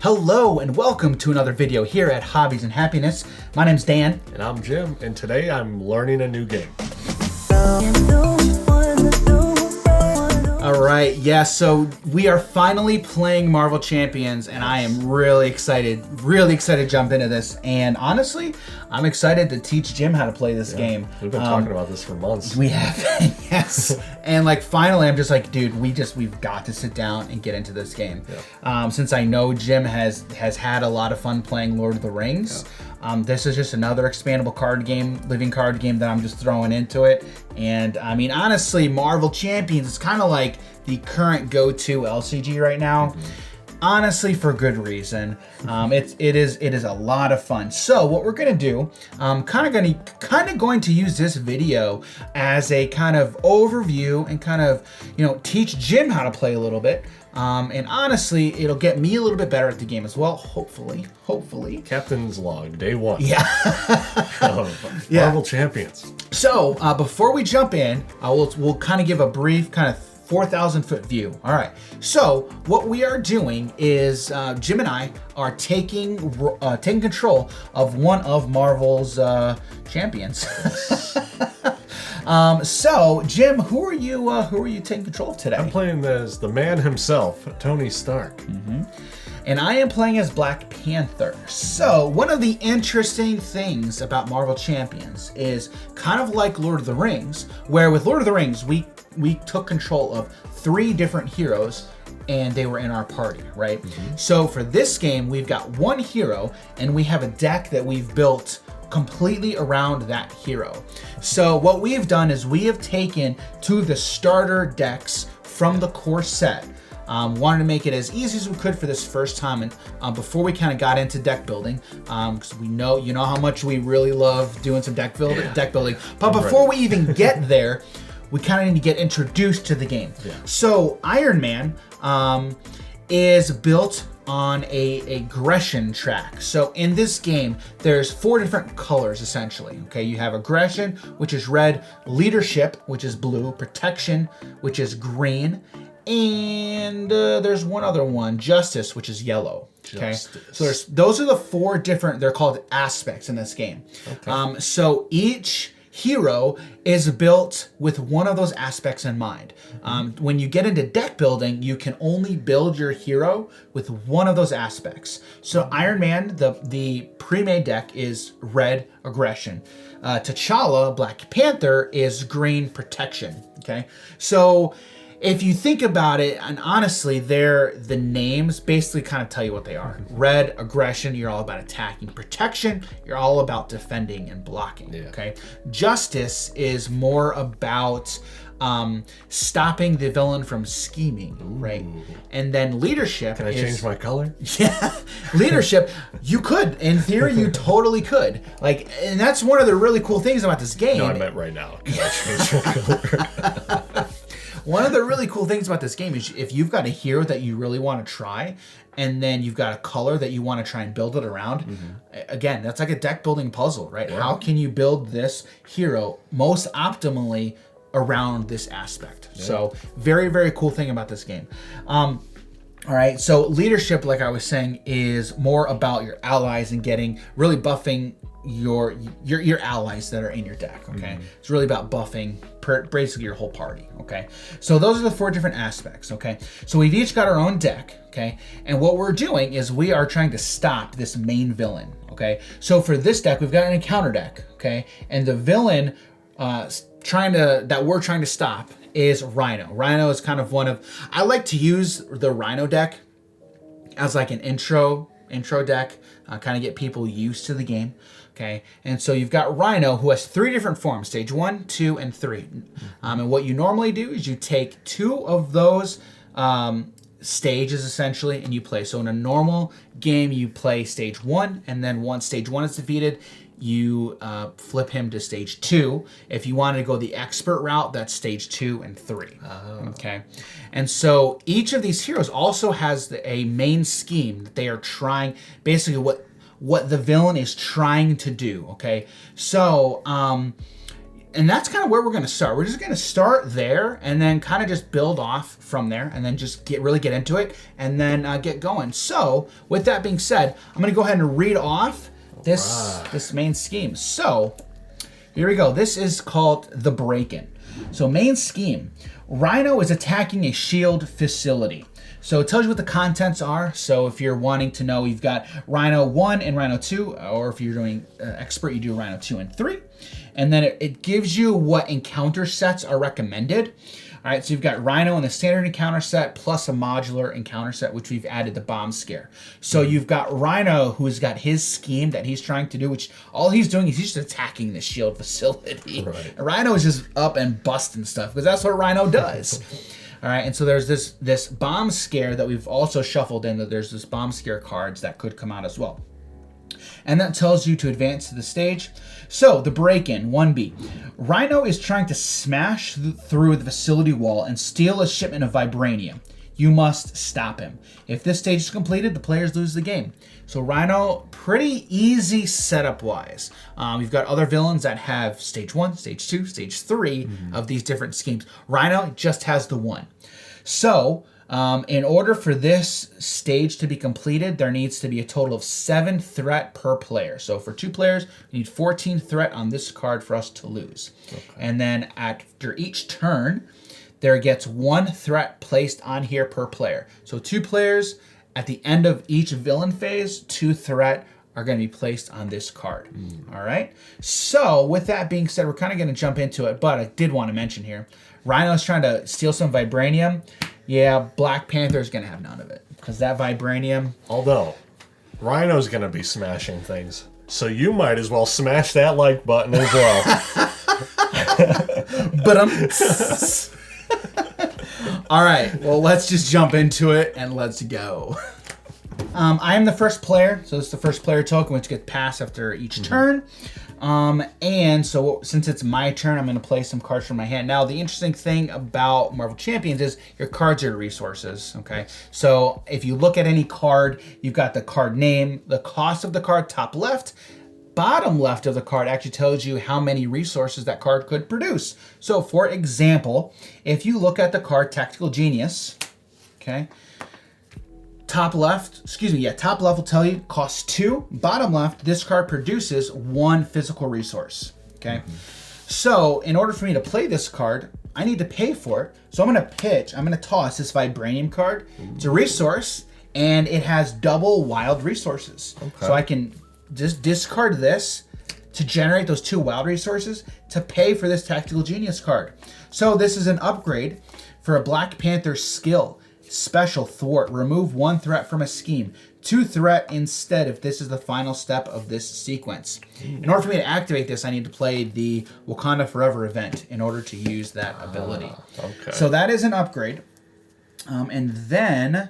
Hello and welcome to another video here at Hobbies and Happiness. My name's Dan. And I'm Jim, and today I'm learning a new game. Alright, yeah, so we are finally playing Marvel Champions, and I am really excited to jump into this. And honestly, I'm excited to teach Jim how to play this game. We've been talking about this for months. We have, yes. And like finally, I'm just like, dude, we've got to sit down and get into this game. Yeah. Since I know Jim has had a lot of fun playing Lord of the Rings. Yeah. This is just another expandable card game, living card game that I'm just throwing into it. And I mean, honestly, Marvel Champions is kind of like the current go-to LCG right now. Mm-hmm. Honestly, for good reason. It is a lot of fun. So what we're gonna do, kind of going to use this video as a kind of overview and kind of teach Jim how to play a little bit. And honestly, it'll get me a little bit better at the game as well. Hopefully. Captain's log, day one. Yeah. Marvel Champions. So before we jump in, we'll kind of give a brief kind of 4,000 foot view. All right. So what we are doing is Jim and I are taking control of one of Marvel's champions. So Jim, who are you taking control of today? I'm playing as the man himself, Tony Stark. Mm-hmm. And I am playing as Black Panther. So one of the interesting things about Marvel Champions is kind of like Lord of the Rings, where with Lord of the Rings, we took control of 3 different heroes and they were in our party, right? Mm-hmm. So for this game, we've got one hero and we have a deck that we've built completely around that hero. So what we have done is we have taken 2 of the starter decks from the core set. Wanted to make it as easy as we could for this first time, and before we kind of got into deck building, because you know how much we really love doing some deck building. But before we even get there, we kind of need to get introduced to the game. Yeah. So Iron Man is built on a aggression track. So in this game, there's 4 different colors essentially. Okay, you have aggression, which is red; leadership, which is blue; protection, which is green. And there's one other one, justice, which is yellow. Okay, so those are the 4 different. They're called aspects in this game. Okay. So each hero is built with one of those aspects in mind. When you get into deck building, you can only build your hero with one of those aspects. So Iron Man, the pre-made deck is red aggression. T'Challa, Black Panther, is green protection. Okay, so if you think about it, and honestly, the names basically kind of tell you what they are. Red, aggression, you're all about attacking. Protection, you're all about defending and blocking. Yeah. Okay. Justice is more about stopping the villain from scheming. Ooh. Right? And then leadership. Can I change my color? Yeah. Leadership, you could. In theory, you totally could. And that's one of the really cool things about this game. No, I meant right now. Can I change my color? One of the really cool things about this game is if you've got a hero that you really want to try, and then you've got a color that you want to try and build it around, again, that's like a deck building puzzle, right? Yeah. How can you build this hero most optimally around this aspect? Yeah. So very, very cool thing about this game. All right, so leadership, like I was saying, is more about your allies and really buffing your allies that are in your deck. Okay, it's really about buffing basically your whole party. Okay, so those are the 4 different aspects. Okay, so we've each got our own deck. Okay, and what we're doing is we are trying to stop this main villain. Okay, so for this deck, we've got an encounter deck. Okay, and the villain that we're trying to stop is Rhino. Rhino is kind of I like to use the Rhino deck as like an intro deck, kind of get people used to the game. Okay, and so you've got Rhino, who has 3 different forms: stage 1, 2, and 3. And what you normally do is you take 2 of those stages essentially, and you play. So in a normal game, you play stage 1, and then once stage 1 is defeated, you flip him to stage 2. If you wanted to go the expert route, that's stage 2 and 3. Oh. Okay, and so each of these heroes also has a main scheme that they are trying, basically what the villain is trying to do. Okay, so And that's kind of where we're going to start. We're just going to start there and then kind of just build off from there and then just really get into it and then get going. So with that being said, I'm going to go ahead and read off this main scheme. So here we go. This is called the break-in. So main scheme, Rhino is attacking a shield facility. So it tells you what the contents are. So if you're wanting to know, you've got Rhino 1 and Rhino 2, or if you're doing expert, you do Rhino 2 and 3. And then it gives you what encounter sets are recommended. All right, so you've got Rhino in the standard encounter set plus a modular encounter set, which we've added the bomb scare. So you've got Rhino, who's got his scheme that he's trying to do, which all he's doing is he's just attacking the shield facility. Right. And Rhino is just up and busting stuff because that's what Rhino does. All right, and so there's this bomb scare that we've also shuffled in. That there's this bomb scare cards that could come out as well. And that tells you to advance to the stage. So, the break-in, 1B. Rhino is trying to smash through the facility wall and steal a shipment of vibranium. You must stop him. If this stage is completed, the players lose the game. So Rhino, pretty easy setup-wise. We've got other villains that have stage 1, stage 2, stage 3 of these different schemes. Rhino just has the 1. So, in order for this stage to be completed, there needs to be a total of 7 threat per player. So for 2 players, we need 14 threat on this card for us to lose. Okay. And then after each turn, there gets 1 threat placed on here per player. So 2 players, at the end of each villain phase, 2 threat are going to be placed on this card. All right? So with that being said, we're kind of going to jump into it, but I did want to mention here, Rhino's trying to steal some vibranium. Yeah, Black Panther's going to have none of it because that vibranium... Although, Rhino's going to be smashing things. So you might as well smash that like button as well. But all right, well, let's just jump into it and let's go. I am the first player, so this is the first player token, which gets passed after each turn. And so since it's my turn, I'm going to play some cards from my hand. Now, the interesting thing about Marvel Champions is your cards are resources, okay? So if you look at any card, you've got the card name, the cost of the card, top left. Bottom left of the card actually tells you how many resources that card could produce. So for example, if you look at the card Tactical Genius, okay, top left will tell you costs 2. Bottom left, this card produces 1 physical resource, okay? So in order for me to play this card, I need to pay for it. So I'm going to toss this Vibranium card. It's a resource, and it has double wild resources. Okay. So I can just discard this to generate those 2 wild resources to pay for this Tactical Genius card. So this is an upgrade for a Black Panther skill. Special Thwart. Remove 1 threat from a scheme. 2 threat instead if this is the final step of this sequence. In order for me to activate this, I need to play the Wakanda Forever event in order to use that ability. Okay. So that is an upgrade. And then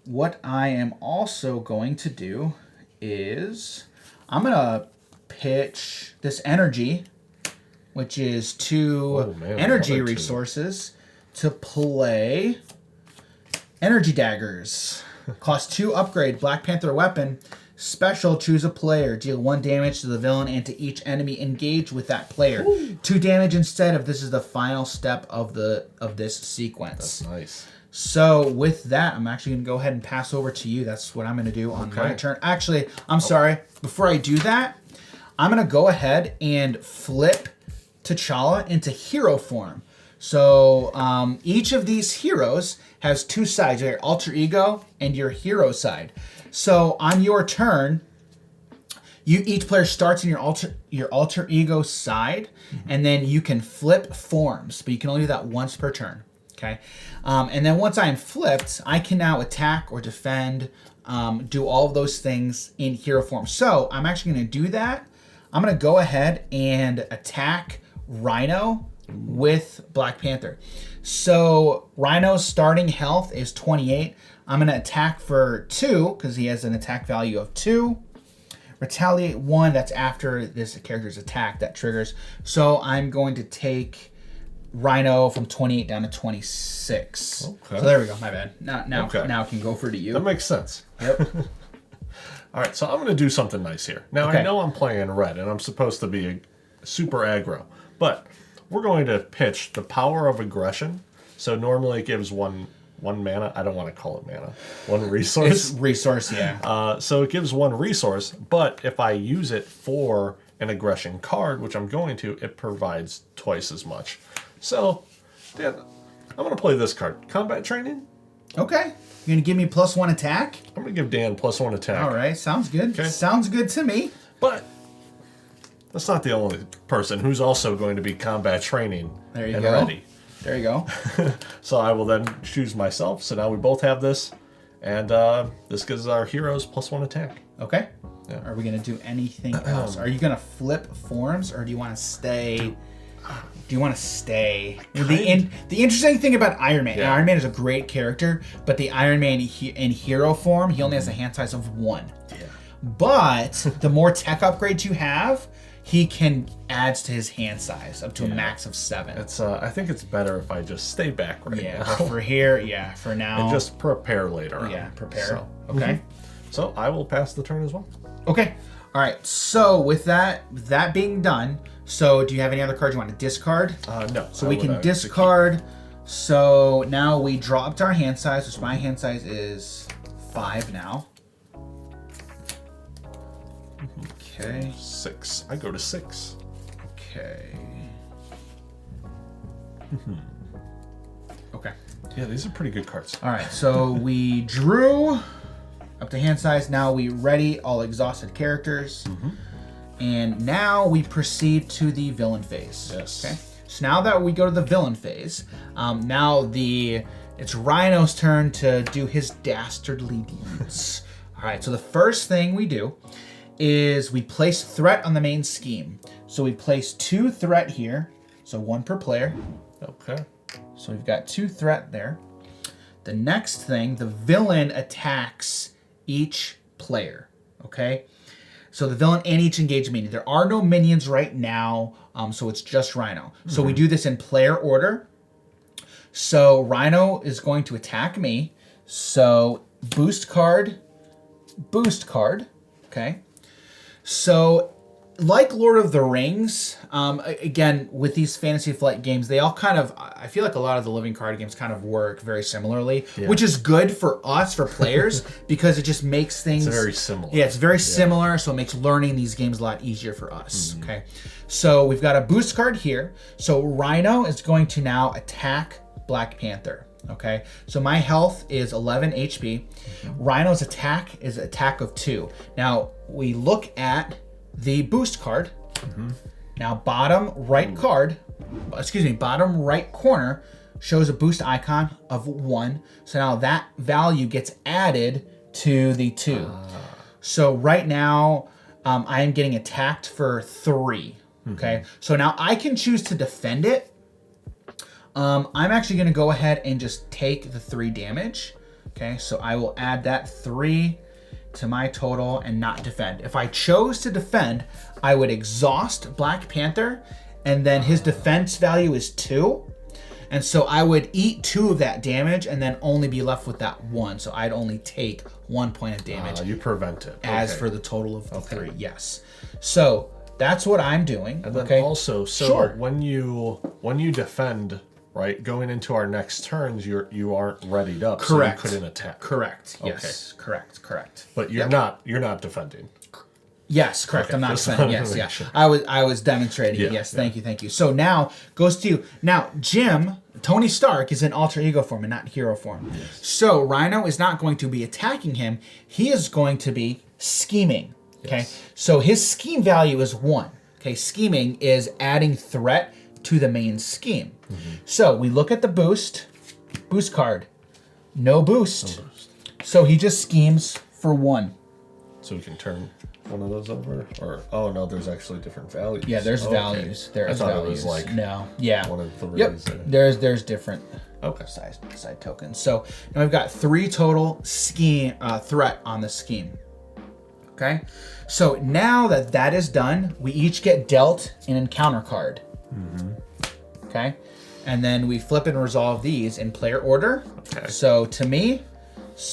what I am also going to do is I'm going to pitch this energy, which is 2 energy resources, to play Energy Daggers. Cost 2 upgrade, Black Panther weapon. Special, choose a player. Deal 1 damage to the villain and to each enemy engaged with that player. Ooh. 2 damage instead if this is the final step of this sequence. That's nice. So with that, I'm actually going to go ahead and pass over to you. That's what I'm going to do on my turn. Actually, I'm sorry. Before I do that, I'm going to go ahead and flip T'Challa into hero form. So each of these heroes has 2 sides, your alter ego and your hero side. So on your turn, each player starts in your alter ego side, and then you can flip forms, but you can only do that once per turn. Okay, and then once I am flipped, I can now attack or defend, do all of those things in hero form. So I'm actually going to do that. I'm going to go ahead and attack Rhino with Black Panther. So Rhino's starting health is 28. I'm going to attack for 2 because he has an attack value of 2. Retaliate 1, that's after this character's attack that triggers. So I'm going to take Rhino from 28 down to 26. Okay. So there we go. My bad. Now I can go for to you. That makes sense. Yep. All right, so I'm going to do something nice here. Now, I know I'm playing red, and I'm supposed to be super aggro. But we're going to pitch the Power of Aggression. So normally it gives one mana. I don't want to call it mana. One resource. It's resource, yeah. So it gives one resource, but if I use it for an aggression card, which I'm going to, it provides twice as much. So, Dan, I'm going to play this card. Combat Training. Okay. You're going to give me +1 attack? I'm going to give Dan +1 attack. All right. Sounds good. Okay. Sounds good to me. But that's not the only person who's also going to be combat training There you and go. ready. There you go. So I will then choose myself. So now we both have this. And this gives our heroes +1 attack. Okay. Yeah. Are we going to do anything else? Are you going to flip forms, or do you want to stay? The interesting thing about Iron Man, Yeah. Iron Man is a great character, but the Iron Man in hero form, he only has a hand size of 1. Yeah. But the more tech upgrades you have, he can add to his hand size up to a max of 7. It's I think it's better if I just stay back right Yeah, now. but for here, for now. And just prepare later on. Yeah, prepare. So, Okay. So I will pass the turn as well. Okay. All right. So with that being done, so do you have any other cards you want to discard? No. So we can discard. So now we dropped our hand size, which my hand size is 5 now. Okay. 6. I go to 6. Okay. Okay. Yeah, these are pretty good cards. All right. So we drew up to hand size. Now we ready all exhausted characters. And now we proceed to the villain phase. Yes. Okay. So now that we go to the villain phase, now it's Rhino's turn to do his dastardly deeds. All right. So the first thing we do is we place threat on the main scheme. So we place 2 threat here. So 1 per player. Okay. So we've got 2 threat there. The next thing, the villain attacks each player. Okay. So the villain and each engaged minion. There are no minions right now, so it's just Rhino. So we do this in player order. So Rhino is going to attack me. So boost card. Okay. So like Lord of the Rings, again, with these Fantasy Flight games, they all kind of, I feel like a lot of the living card games kind of work very similarly, which is good for us, for players, because it just makes things... It's very similar. Yeah, it's very similar, so it makes learning these games a lot easier for us, okay? So we've got a boost card here. So Rhino is going to now attack Black Panther, okay? So my health is 11 HP. Rhino's attack is attack of 2. Now, we look at the boost card. Now bottom right corner shows a boost icon of 1. So now that value gets added to the 2. So right now I am getting attacked for 3. Okay. So now I can choose to defend it. I'm actually going to go ahead and just take the 3 damage. Okay. So I will add that 3 to my total and not defend. If I chose to defend, I would exhaust Black Panther, and then his defense value is 2. And so I would eat 2 of that damage and then only be left with that 1. So I'd only take 1 point of damage. You prevent it. As for the total of the 3. Yes. So that's what I'm doing. And then also, when you defend, right, going into our next turns, you aren't readied up. Correct. So you couldn't attack. Correct. Yes. Correct. But you're not defending. Yes, correct. I'm not Just defending. wanted to Yes, make yeah. sure. I was demonstrating it. Yes, thank you. So now goes to you. Now, Tony Stark is in alter ego form and not hero form. Yes. So Rhino is not going to be attacking him. He is going to be scheming. Okay. Yes. So his scheme value is 1. Okay. Scheming is adding threat to the main scheme. So we look at the boost card. No boost. So he just schemes for 1. So we can turn one of those over, or oh no, there's actually different values. Yeah, there's values. I thought it was like no, yeah, one of the yep. There's different side tokens. So now we've got 3 total scheme threat on the scheme. Okay, so now that is done, we each get dealt an encounter card. Okay, and then we flip and resolve these in player order. Okay. So to me,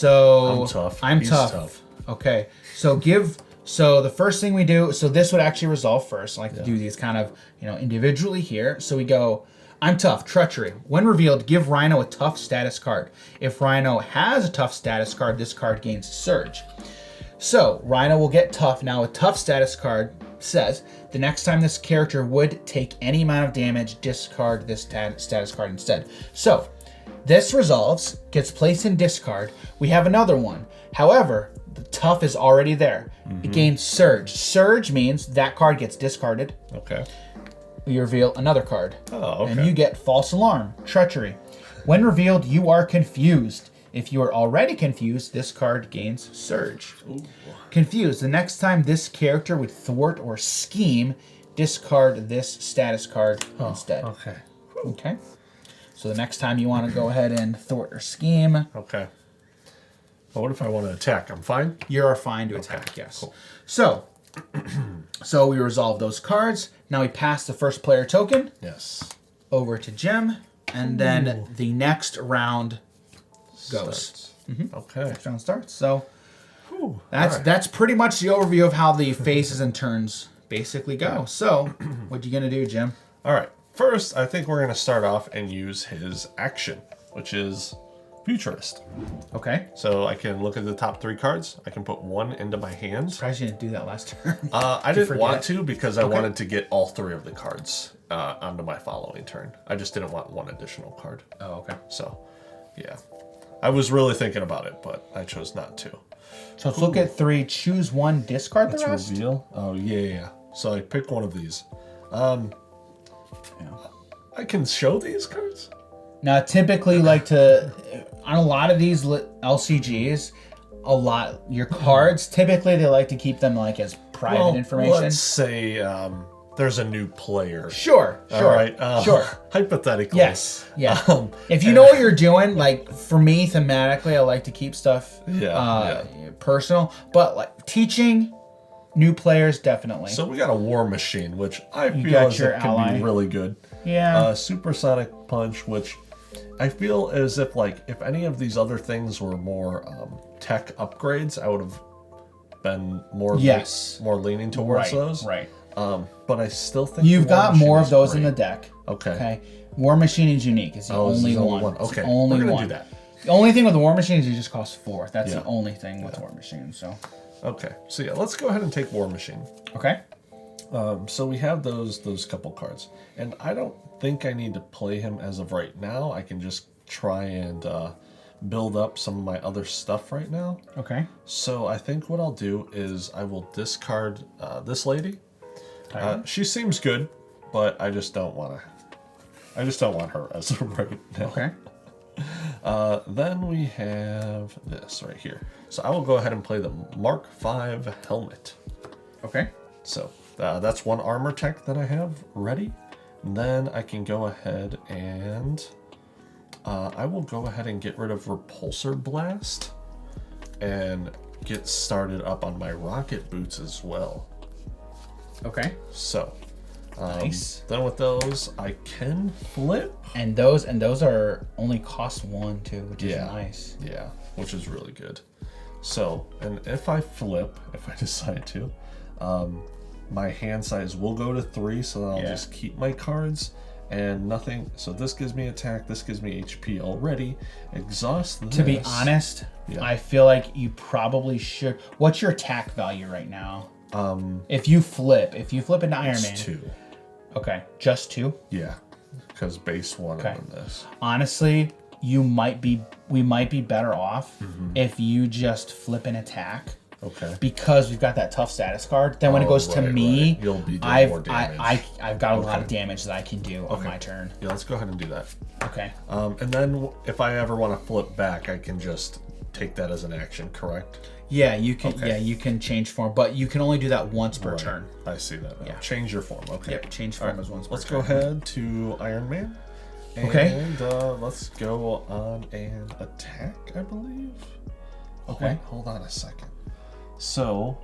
I'm tough. I'm tough. Okay, so give So the first thing we do, so this would actually resolve first. I like to do these kind of, individually here. So we go, I'm tough, treachery. When revealed, give Rhino a tough status card. If Rhino has a tough status card, this card gains surge. So Rhino will get tough. Now a tough status card says the next time this character would take any amount of damage, discard this status card instead. So this resolves, gets placed in discard. We have another one. However, the tough is already there. It gains surge. Surge means that card gets discarded. Okay. We reveal another card. Oh, okay. And you get false alarm, treachery. When revealed, you are confused. If you are already confused, this card gains surge. Ooh. Confused. The next time this character would thwart or scheme, discard this status card instead. Okay. Okay. So the next time you want to go ahead and thwart or scheme. Okay. Well, what if I want to attack? I'm fine? You're fine to attack, yes. Cool. So, so we resolve those cards. Now we pass the first player token. Yes. Over to Jim. And then the next round goes. Okay. Next round starts. So Whew. that's pretty much the overview of how the phases and turns basically go. So what you gonna do, Jim? All right. First, I think we're going to start off and use his action, which is Futurist. Okay. So I can look at the top 3 cards. I can put one into my hands. Surprised you didn't do that last turn. I didn't want to because I wanted to get all 3 of the cards onto my following turn. I just didn't want one additional card. Oh, okay. So, yeah. I was really thinking about it, but I chose not to. So let's look at 3, choose one, discard the rest. Reveal. Oh, yeah. So I pick one of these. I can show these cards? Now, typically, like on a lot of these LCGs, your cards, typically they like to keep them like as private information. Let's say there's a new player. Sure. All right. Sure. Hypothetically. Yes. Yeah. If you know what you're doing, like for me, thematically, I like to keep stuff personal, but like teaching new players, definitely. So we got a War Machine, which I feel as it can be really good. Yeah. Supersonic Punch, which I feel as if if any of these other things were more tech upgrades, I would have been more leaning towards those. Right. But I still think you've got more of those in the deck. Okay. War Machine is unique. It's the only one. Okay. It's the only We're gonna one. do that. The only thing with the War Machine is it just costs 4. That's the only thing with War Machine. So. Okay. So yeah, let's go ahead and take War Machine. Okay. So we have those couple cards, and I don't think I need to play him as of right now. I can just try and build up some of my other stuff right now. Okay. So I think what I'll do is I will discard this lady. She seems good, but I just don't want her as of right now. Okay. Then we have this right here. So I will go ahead and play the Mark V helmet. Okay. So that's one armor tech that I have ready. And then I can go ahead and I will go ahead and get rid of Repulsor Blast and get started up on my rocket boots as well. Okay. So nice. Then with those, I can flip. And those are only cost 1 too, which is nice. Yeah, which is really good. So, and if I flip, if I decide to, my hand size will go to 3, so then I'll just keep my cards and nothing. So this gives me attack, this gives me HP already. Exhaust this. To be honest, I feel like you probably should. What's your attack value right now? If you flip into Iron Man. 2. Okay, just 2? Yeah, because base 1 and then this. Honestly, we might be better off if you just flip an attack. Okay. Because we've got that tough status card. Then when it goes to me, you'll be doing more damage. I've got a lot of damage that I can do on my turn. Yeah, let's go ahead and do that. Okay. And then if I ever want to flip back, I can just take that as an action, correct? Yeah, you can. Okay. Yeah, you can change form, but you can only do that once per turn. I see that. Yeah. Change your form. Okay. Yep. Change form as once per Let's turn. go ahead to Iron Man. And, let's go on and attack, I believe. Okay. Wait, hold on a second. So,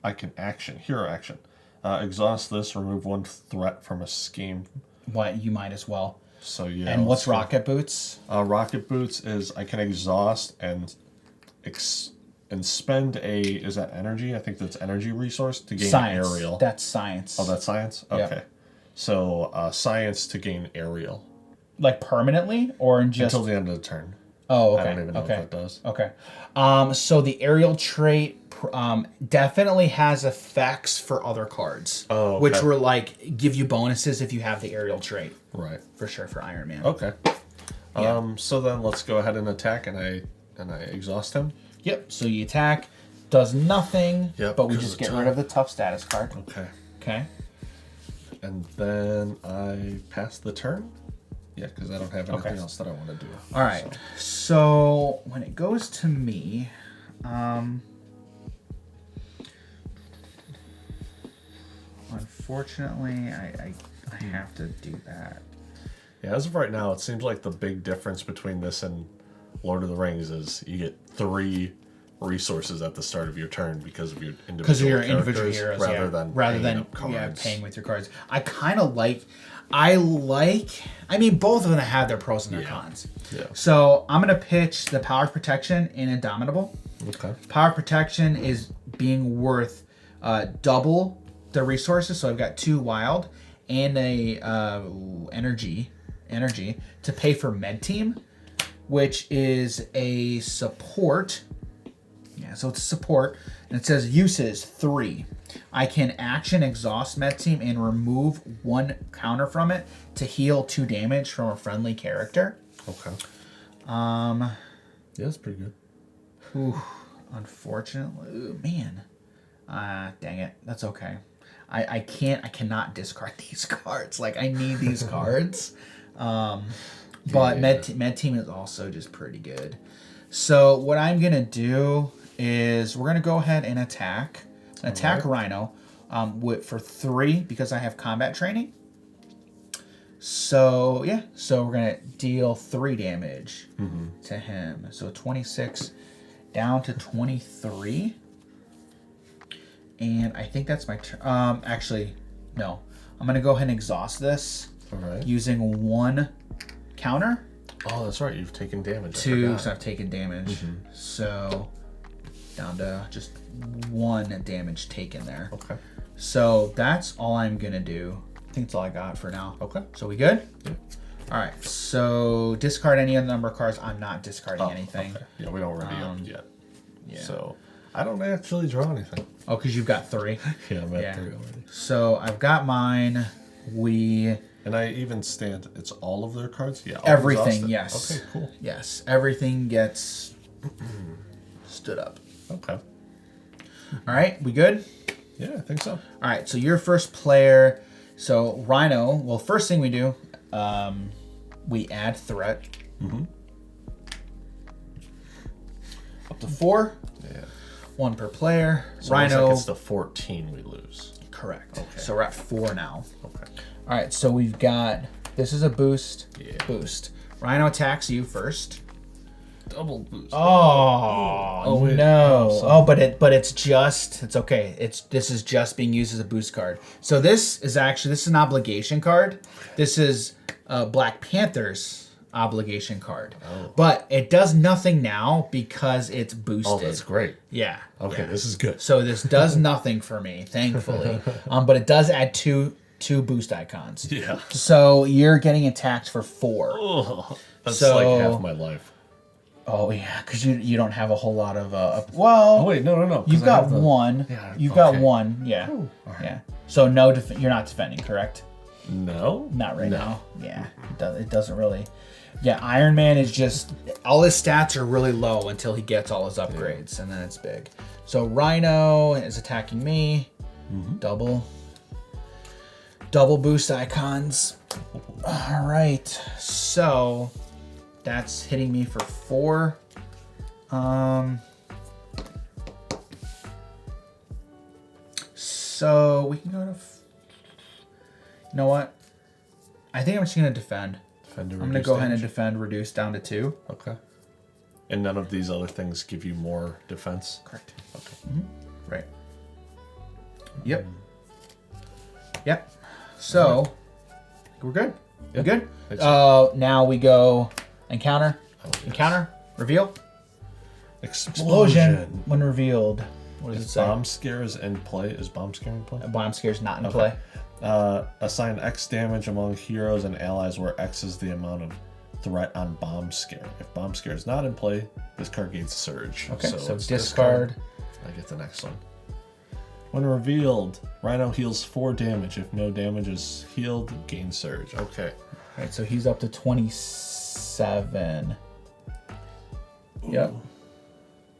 I can hero action. Exhaust this, remove 1 threat from a scheme. What, you might as well. So, yeah. And what's Rocket Boots? Rocket Boots is I can exhaust and and spend is that energy? I think that's energy resource to gain Science. aerial. That's science. Oh, that's science? Okay. Yep. So science to gain aerial. Like permanently or in just... Until the end of the turn. Oh, okay. I don't even know what that does. Okay. So the aerial trait definitely has effects for other cards. Oh, okay. Which were like, give you bonuses if you have the aerial trait. Right. For sure, for Iron Man. Okay. Yeah. So then let's go ahead and attack, and I exhaust him. Yep. So you attack, does nothing, Yep, but we 'cause just of get time. rid of the tough status card. Okay. Okay. And then I pass the turn. Yeah, because I don't have anything Okay. else that I want to do. All right. So when it goes to me, unfortunately, I have to do that. Yeah, as of right now, it seems like the big difference between this and Lord of the Rings is you get 3 resources at the start of your turn because of your individual heroes, rather than up cards. paying with your cards. I mean, both of them have their pros and their cons. Yeah. So I'm gonna pitch the Power of Protection in Indomitable. Okay. Power of Protection is being worth double the resources. So I've got 2 wild and a energy to pay for Med Team, which is a support. Yeah, so it's a support, and it says uses 3. I can action exhaust Med Team and remove 1 counter from it to heal 2 damage from a friendly character. Okay. Yeah, that's pretty good. Ooh, unfortunately, man. Dang it. That's okay. I cannot discard these cards. Like, I need these cards. But Med Team is also just pretty good. So what I'm gonna do is we're gonna go ahead and attack Rhino for 3 because I have combat training. So yeah, so we're gonna deal 3 damage to him. So 26 down to 23, and I think that's my turn. Actually, no, I'm gonna go ahead and exhaust this. All right. Using 1 counter. Oh, that's right. You've taken damage. 2, so I've taken damage. So down to just 1 damage taken there. Okay. So that's all I'm gonna do. I think that's all I got for now. Okay. So we good? Yeah. All right. So discard any of the number of cards. I'm not discarding anything. Okay. Yeah, we don't ready up yet. Yeah. So I don't actually draw anything. Oh, because you've got 3. Yeah, I'm at 3 already. So I've got mine. And I even stand. It's all of their cards. Yeah. Everything. Yes. Okay. Cool. Yes. Everything gets stood up. Okay. All right. We good? Yeah, I think so. All right, so your first player. So Rhino. Well, first thing we do, we add threat. Up to 4. Yeah. 1 per player. So Rhino. it's the 14 we lose. Correct. Okay. So we're at 4 now. Okay. All right, so we've got. This is a boost. Yeah. Boost. Rhino attacks you first. Double boost. Oh, wait. no! Oh, But it's okay. This is just being used as a boost card. So this is an obligation card. This is Black Panther's obligation card. Oh. But it does nothing now because it's boosted. Oh, that's great. Yeah. Okay, yeah. this is good. So this does nothing for me, thankfully. But it does add two boost icons. Yeah. So you're getting attacked for 4. Oh, that's So- like half my life. Oh yeah, because you don't have a whole lot of Oh wait, no. 'cause you've I got have the- 1. Yeah, You've got okay. 1. Yeah. Ooh, all right. Yeah. So no, you're not defending, correct? No. Not right No. now. Yeah. It doesn't really. Yeah, Iron Man is just all his stats are really low until he gets all his upgrades, and then it's big. So Rhino is attacking me. Double boost icons. All right. So that's hitting me for 4. So we can go to. You know what? I think I'm just gonna defend. Defend to I'm gonna reduce go ahead and damage? defend, reduce down to 2. Okay. And none of these other things give you more defense? Correct. Okay. Right. Yep. Yep. So we're good. Yeah. We're good. It's- Now we go encounter. Oh, yes. Encounter. Reveal. Explosion when revealed. What does it say? Bomb scare is in play. Is bomb scare in play? Bomb scare is not in play. Assign X damage among heroes and allies where X is the amount of threat on bomb scare. If bomb scare is not in play, this card gains surge. Okay, so discard. I get the next one. When revealed, Rhino heals 4 damage. If no damage is healed, gain surge. Okay. All right, so he's up to 27. Yep.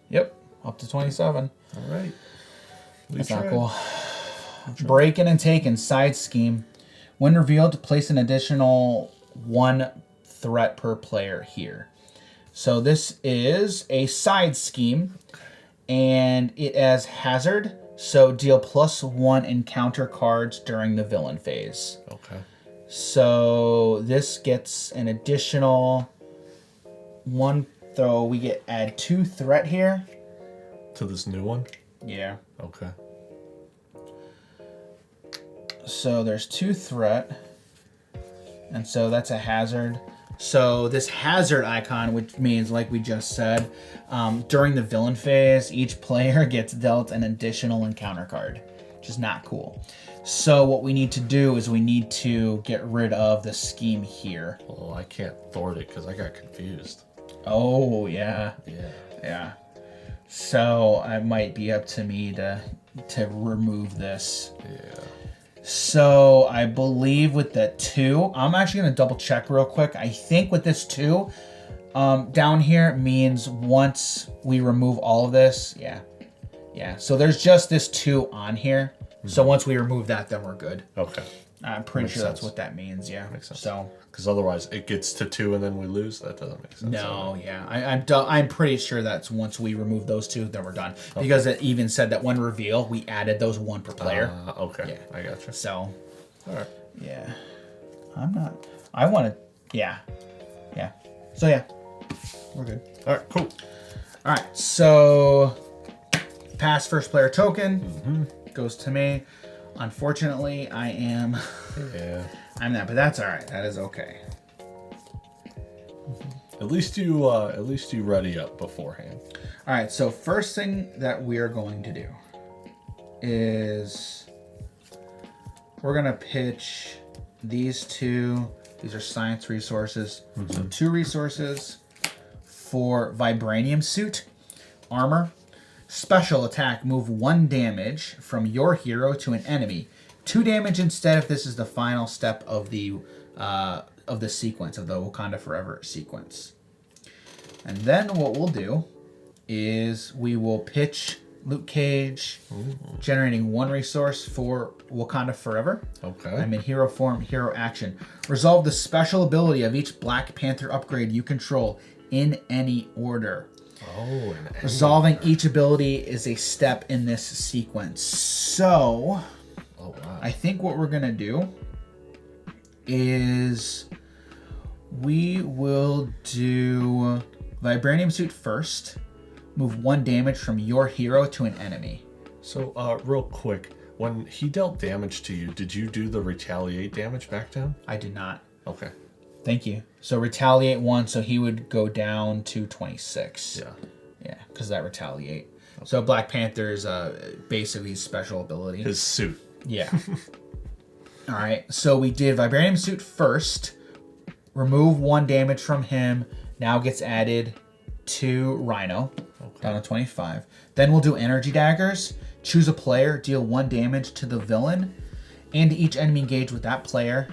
Yep, up to 27. All right. That's not cool. Breaking and taken, side scheme. When revealed, place an additional 1 threat per player here. So this is a side scheme, and it has hazard. So deal +1 encounter cards during the villain phase. Okay. So this gets an additional 1 throw. We add 2 threat here. To this new one? Yeah. Okay. So there's 2 threat. And so that's a hazard. So this hazard icon, which means, like we just said, during the villain phase, each player gets dealt an additional encounter card, which is not cool. So what we need to do is we need to get rid of the scheme here. Well, I can't thwart it because I got confused. Oh, yeah. Yeah. Yeah. So it might be up to me to remove this. Yeah. So I believe with the 2, I'm actually going to double check real quick. I think with this 2 down here means once we remove all of this, yeah. So there's just this 2 on here. Mm-hmm. So once we remove that, then we're good. Okay. I'm pretty sure that's what that means, yeah. Makes sense. So because otherwise it gets to 2 and then we lose. That doesn't make sense. No, yeah. I'm pretty sure that's once we remove those 2, then we're done. Okay. Because it even said that when reveal, we added those 1 per player. Okay. Yeah. I gotcha. So, all right. Yeah. I want to, yeah. So, yeah. We're good. All right, cool. All right, so pass first player token goes to me. Unfortunately, I am... Yeah. I'm that, but that's all right. That is okay. At least you ready up beforehand. All right. So first thing that we are going to do is we're gonna pitch these 2. These are science resources. So 2 resources for vibranium suit, armor, special attack. Move 1 damage from your hero to an enemy. 2 damage instead if this is the final step of the sequence, of the Wakanda Forever sequence. And then what we'll do is we will pitch Luke Cage, generating 1 resource for Wakanda Forever. Okay. I'm in hero form, hero action. Resolve the special ability of each Black Panther upgrade you control in any order. Oh, resolving each ability is a step in this sequence. So... Oh, wow. I think what we're going to do is we will do Vibranium Suit first. Move 1 damage from your hero to an enemy. So, real quick, when he dealt damage to you, did you do the retaliate damage back to him? I did not. Okay. Thank you. So retaliate 1, so he would go down to 26. Yeah, because that retaliate. Okay. So Black Panther's basically his special ability. His suit. Yeah. All right. So we did Vibranium Suit first. Remove 1 damage from him. Now gets added to Rhino. Okay. Down to 25. Then we'll do Energy Daggers. Choose a player. Deal 1 damage to the villain. And to each enemy engaged with that player.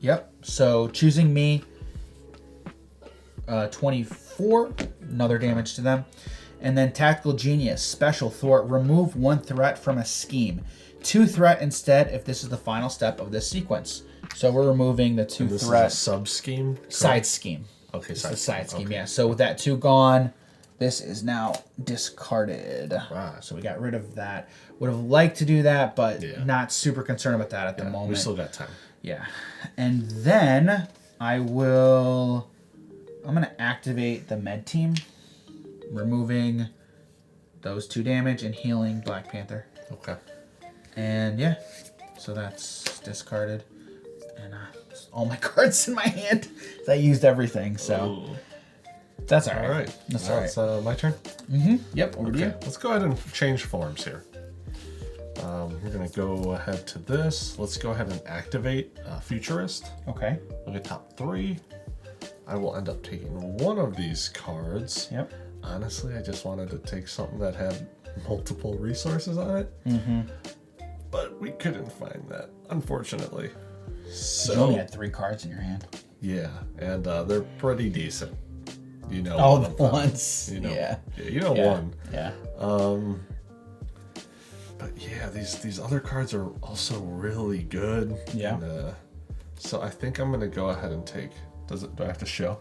Yep. So choosing me. 24. Another damage to them. And then Tactical Genius, Special Thwart, remove 1 threat from a scheme. 2 threat instead if this is the final step of this sequence. So we're removing the 2 this threat. Is a sub-scheme? Side scheme. Okay, side scheme, okay. yeah. So with that 2 gone, this is now discarded. Wow. So we got rid of that. Would have liked to do that, but not super concerned about that at the moment. We still got time. Yeah. And then I'm going to activate the med team. Removing those 2 damage and healing Black Panther. Okay. And yeah, so that's discarded. And all my cards in my hand. I used everything, so. Ooh. That's all right. All right. That's Now all right. It's my turn. Yep. Over to Okay. you. Let's go ahead and change forms here. We're gonna go ahead to this. Let's go ahead and activate Futurist. Okay. Look at top 3. I will end up taking one of these cards. Yep. Honestly, I just wanted to take something that had multiple resources on it. But we couldn't find that, unfortunately. So You only had 3 cards in your hand. yeah, and they're pretty decent. You know. Oh, one the of them. ones. You know. Yeah. You know Yeah. one. Yeah. But yeah, these other cards are also really good. Yeah. And, so I think I'm gonna go ahead and take. Do I have to show?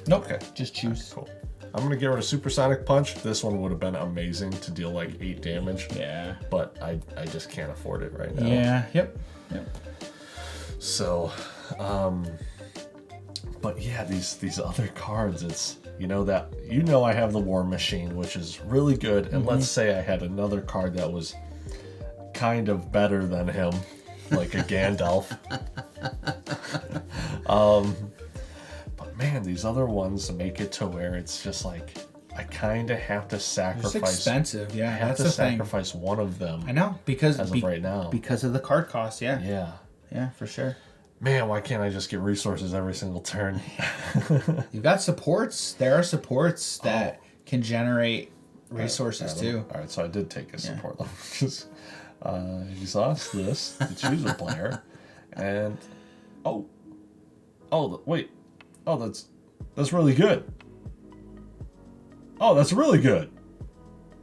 Nope. Okay. Just choose. Cool. I'm gonna get rid of Supersonic Punch. This one would have been amazing to deal like 8 damage. Yeah. But I just can't afford it right now. Yeah. Yep. So, but yeah, these other cards, it's I have the War Machine, which is really good, and let's say I had another card that was kind of better than him, like a Gandalf. But man, these other ones make it to where it's just like I kind of have to It's sacrifice. expensive. Yeah. I have That's to the thing. sacrifice one of them. I know because as of right now. because of the card cost. Yeah. Yeah. Yeah, for sure. Man, why can't I just get resources every single turn? You've got supports. There are supports that can generate resources too. All right, so I did take a support level. Just exhaust this to choose a player, and wait, that's really good. Oh, that's really good.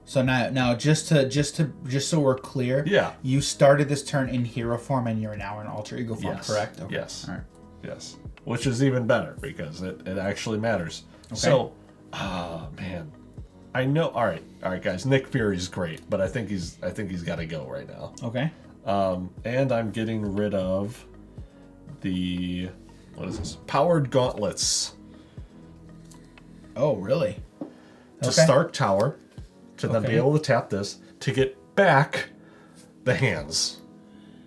So now just so we're clear, Yeah. you started this turn in hero form and you're now in alter ego form, Yes. correct? Okay. Yes. All right. Yes, which is even better because it actually matters. Okay. So, man, I know. All right, guys. Nick Fury's great, but I think he's got to go right now. Okay. And I'm getting rid of the powered gauntlets Oh, really? to Okay. Stark Tower to then be Okay. able to tap this to get back the hands.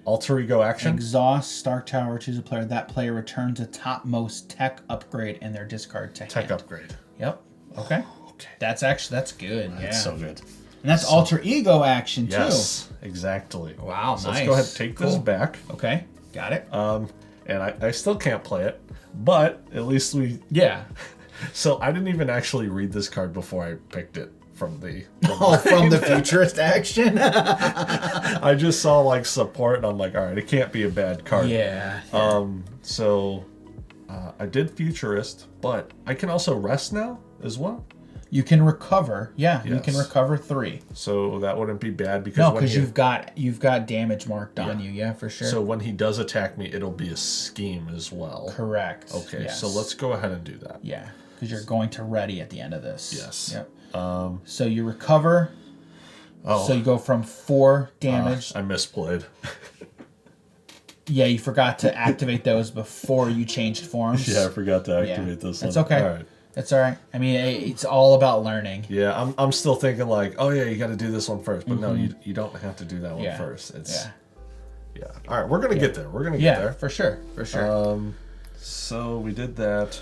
Alter ego action. Exhaust Stark Tower, choose a player. That player returns a topmost tech upgrade in their discard to Tech hand. upgrade. Yep. Okay. Okay. That's good. Yeah. That's so good. And that's alter ego action too. Yes, exactly. Wow, So nice. let's go ahead and take this Cool. back. Okay. Got it. And I still can't play it, but at least we. Yeah. So I didn't even actually read this card before I picked it from the. Oh, from the futurist action. I just saw like support, and I'm like, all right, it can't be a bad card. Yeah. So I did futurist, but I can also rest now as well. You can recover. Yeah, you can Yes. recover 3. So that wouldn't be bad because No, when because he- you've got damage marked on you. Yeah, for sure. So when he does attack me, it'll be a scheme as well. Correct. Okay, Yes. so let's go ahead and do that. Yeah, because you're going to ready at the end of this. Yes. Yep. So you recover. Oh, So you go from 4 damage. I misplayed. Yeah, you forgot to activate those before you changed forms. Yeah, I forgot to Yeah. activate this one. That's okay. All right. That's all right. I mean, it's all about learning. Yeah, I'm still thinking like, oh yeah, you got to do this one first, but no, you don't have to do that one Yeah. first. It's Yeah. All right, we're gonna get there. We're gonna get Yeah, there. for sure. For sure. So we did that.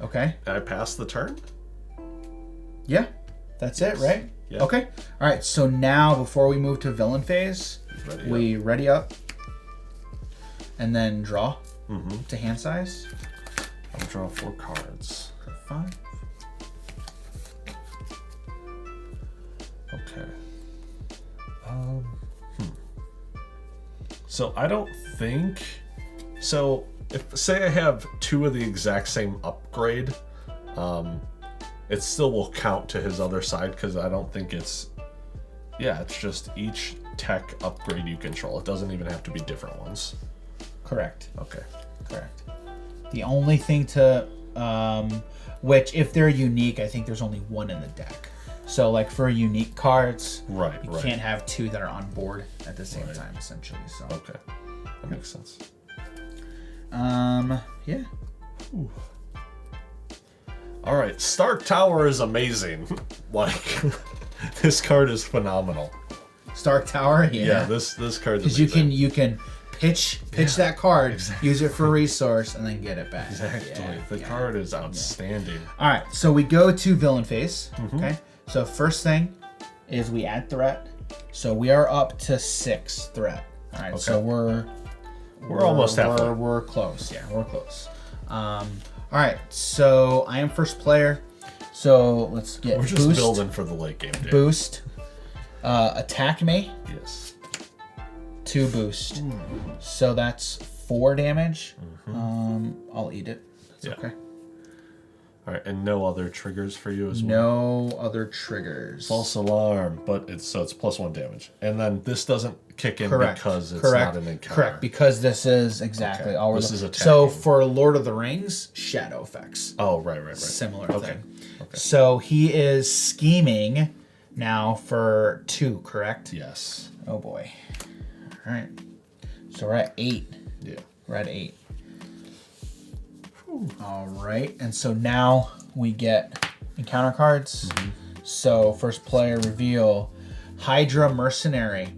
Okay. I passed the turn. Yeah. That's it, right? Yeah. Okay. All right. So now, before we move to villain phase, we ready up and then draw to hand size. I'll draw 4 cards. 5. Okay. So I don't think. So if say I have 2 of the exact same upgrade, it still will count to his other side because I don't think it's. Yeah, it's just each tech upgrade you control. It doesn't even have to be different ones. Correct. Okay. Correct. The only thing to, which if they're unique, I think there's only 1 in the deck. So like for unique cards, Right. you Right. can't have 2 that are on board at the same time, essentially. So, Okay. That makes sense. yeah. All right, Stark Tower is amazing. Like, this card is phenomenal. Stark Tower, Yeah, this card is because amazing. you can pitch that card, use it for resource, and then get it back. Exactly. The card is outstanding. All right, so we go to villain phase. Okay, so first thing is we add threat. So we are up to 6 threat. All right, so we're almost halfway. We're close. Yeah, we're close. All right, so I am first player. So let's get We're just building for the late game, dude. Boost. Attack me. Yes. 2 boost. So that's 4 damage. I'll eat it. That's okay. All right, and no other triggers for you as well. No other triggers. False alarm, but it's +1 damage, and then this doesn't kick in because it's not an encounter. Correct, because this is exactly all. This is attacking. So for Lord of the Rings, shadow effects. Oh, right. Similar thing. Okay. So he is scheming now for 2, correct? Yes. Oh boy. All right. So we're at 8. Yeah. We're at 8. All right, and so now we get encounter cards. So first player reveal Hydra Mercenary.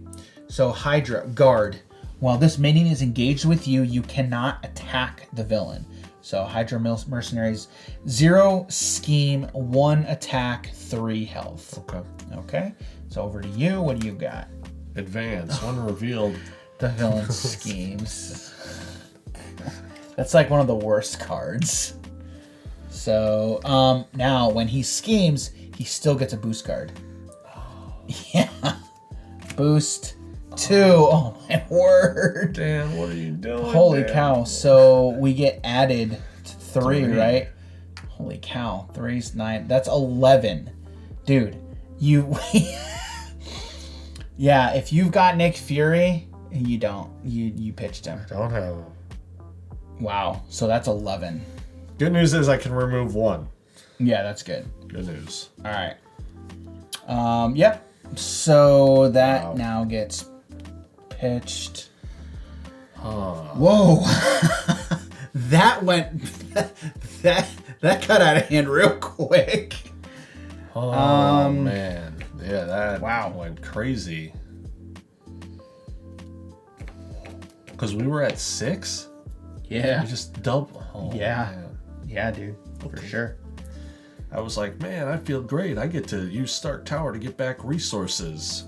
So Hydra guard. While this minion is engaged with you, you cannot attack the villain. So Hydra Mercenaries, 0 scheme, 1 attack, 3 health. Okay. So over to you. What do you got? Advance. One revealed. The villain schemes. That's like one of the worst cards. So, now when he schemes, he still gets a boost card. Yeah. Boost 2. Oh my word. Dan, what are you doing? Holy cow. So we get added to 3, right? Holy cow. 3's 9. That's 11. Dude, you... Yeah, if you've got Nick Fury, and you don't. You pitched him. I don't have him. Wow, so that's 11. Good news is I can remove 1. Yeah, that's good. Good news. All right. Yep. So that now gets pitched. Whoa. That went. that cut out of hand real quick. Oh man, yeah, that went crazy. Because we were at 6. Yeah. We just double. Oh, man. Yeah, dude. For sure. I was like, man, I feel great. I get to use Stark Tower to get back resources.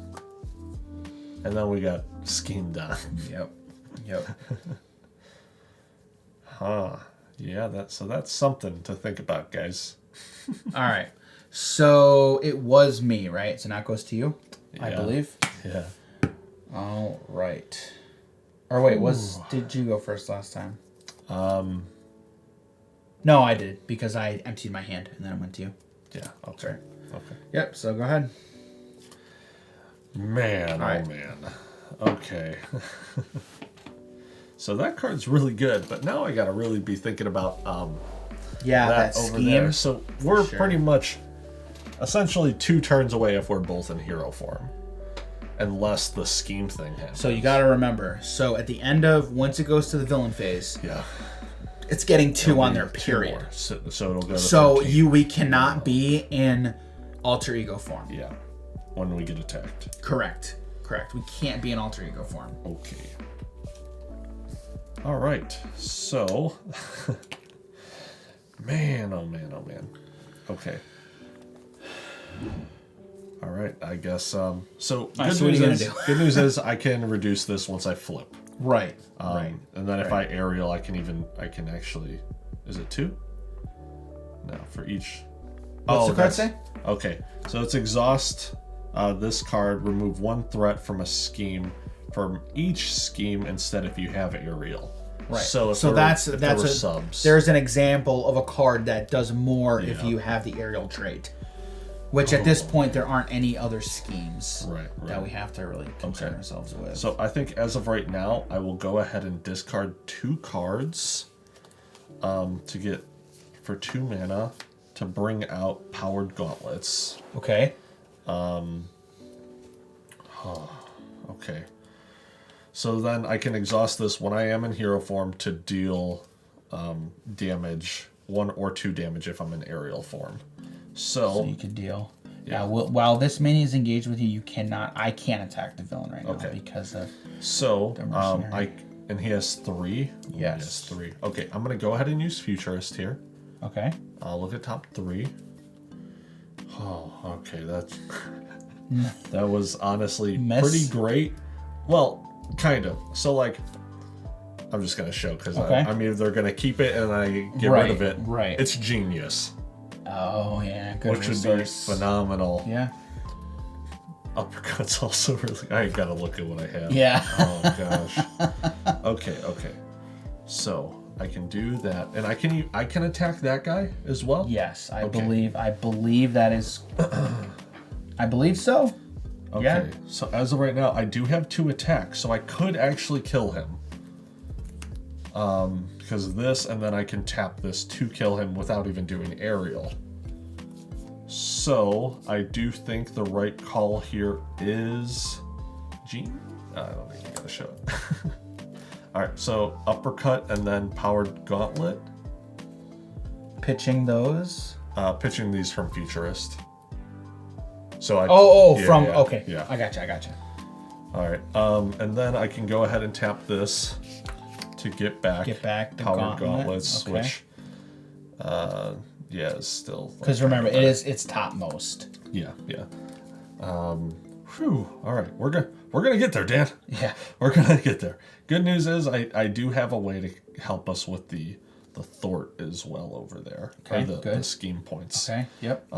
And then we got schemed on. Yep. Yeah, that's something to think about, guys. All right. So it was me, right? So now it goes to you, I believe. Yeah. All right. Or wait, did you go first last time? No, I did, because I emptied my hand and then I went to you. Yeah. Okay. Yep, so go ahead. Man, man. Okay. So that card's really good, but now I gotta really be thinking about that over scheme. there. So we're pretty much essentially 2 turns away if we're both in hero form. Unless the scheme thing happens. So you gotta remember, so at the end of, once it goes to the villain phase, it's getting 2 on there, period. So it'll go to So 13. we cannot be in alter ego form. Yeah. When we get attacked. Correct. We can't be in alter ego form. Okay. All right. So, man, oh man. Okay. All right. I guess. So good news is I can reduce this once I flip. Right. And then if I aerial, I can actually. Is it 2? No, for each. What's the card say? Okay, so it's exhaust. This card, remove 1 threat from a scheme from each scheme instead if you have aerial. Right. So that's subs. There's an example of a card that does more if you have the aerial trait. Which at this point there aren't any other schemes that we have to really concern ourselves with. So I think as of right now, I will go ahead and discard 2 cards to get for 2 mana to bring out Powered Gauntlets. Okay. Okay. So then I can exhaust this when I am in hero form to deal damage, 1 or 2 damage if I'm in aerial form. So you could deal. Yeah. While this minion is engaged with you, I can't attack the villain right now because of. So And he has 3? Yes. He has 3. Okay, I'm going to go ahead and use Futurist here. Okay. I'll look at top 3. Oh, okay, that's... that was honestly pretty great. Well, kind of. So, like, I'm just going to show, because I'm either going to keep it and I get rid of it. Right. It's genius. Oh, yeah. Good which would be phenomenal. Yeah. Uppercut's also really... I gotta look at what I have. Yeah. Oh, gosh. Okay. So, I can do that. And I can attack that guy as well? Yes, I believe that is... I believe so. Okay. Yeah. So, as of right now, I do have 2 attacks, so I could actually kill him. Because of this, and then I can tap this to kill him without even doing aerial. So, I do think the right call here is... Gene? I don't think you gotta show it. Alright, so uppercut and then powered gauntlet. Pitching those? Pitching these from Futurist. So I... Okay. Yeah. I gotcha. Alright, and then I can go ahead and tap this to get back the powered gauntlet. gauntlets, Okay. which... yeah, it's still... Because remember, it's topmost. Yeah. Whew. All right, we're gonna get there, Dan. Yeah. We're gonna get there. Good news is I do have a way to help us with the thwart as well over there. Okay, the scheme points. Okay. Yep.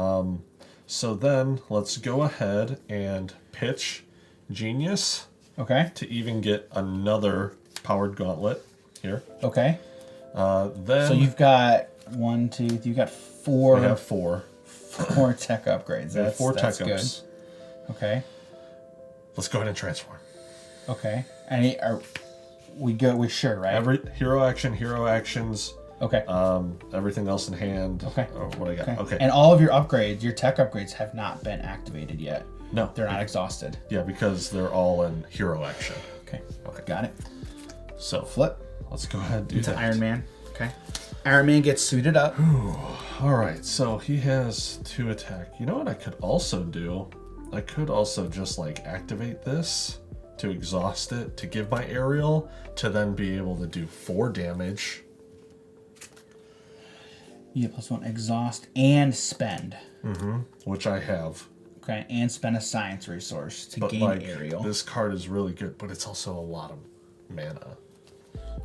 So then let's go ahead and pitch Genius. Okay. To even get another powered gauntlet here. Okay. Then. So you've got 1, 2. You got 4. I have 4. 4 tech upgrades. That's 4 that's tech good. ups. Okay. Let's go ahead and transform. Okay. And are we good? We sure, right? Every hero actions. Okay. Everything else in hand. Okay. Oh, what I got? Okay. And all of your upgrades, your tech upgrades, have not been activated yet. No. They're not exhausted. Yeah, because they're all in hero action. Okay. Got it. So Flip. let's go ahead and do Into that. Iron Man. Okay. Iron Man gets suited up. All right. So he has 2 attack. You know what I could also do? I could also just like activate this to exhaust it to give my aerial to then be able to do 4 damage. You get +1 exhaust and spend. Which I have. Okay, and spend a science resource to gain like, aerial. This card is really good, but it's also a lot of mana.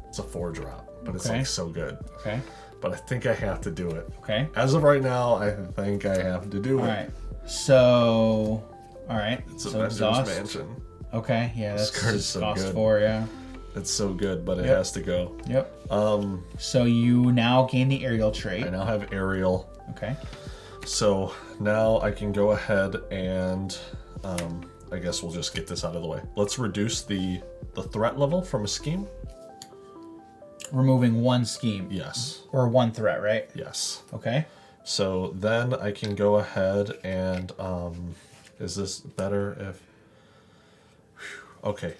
It's a 4-drop, but it's like so good. Okay. But I think I have to do it. Okay. As of right now, I think I have to do it. All right. So, all right. It's so Avengers exhaust. Mansion. Okay. Yeah, that's This card is so cost good. 4. Yeah. It's so good, but it has to go. Yep. So you now gain the aerial trait. I now have aerial. Okay. So now I can go ahead and I guess we'll just get this out of the way. Let's reduce the threat level from a scheme. Removing 1 scheme. Yes. Or 1 threat, right? Yes. Okay. So then I can go ahead and is this better if... Okay.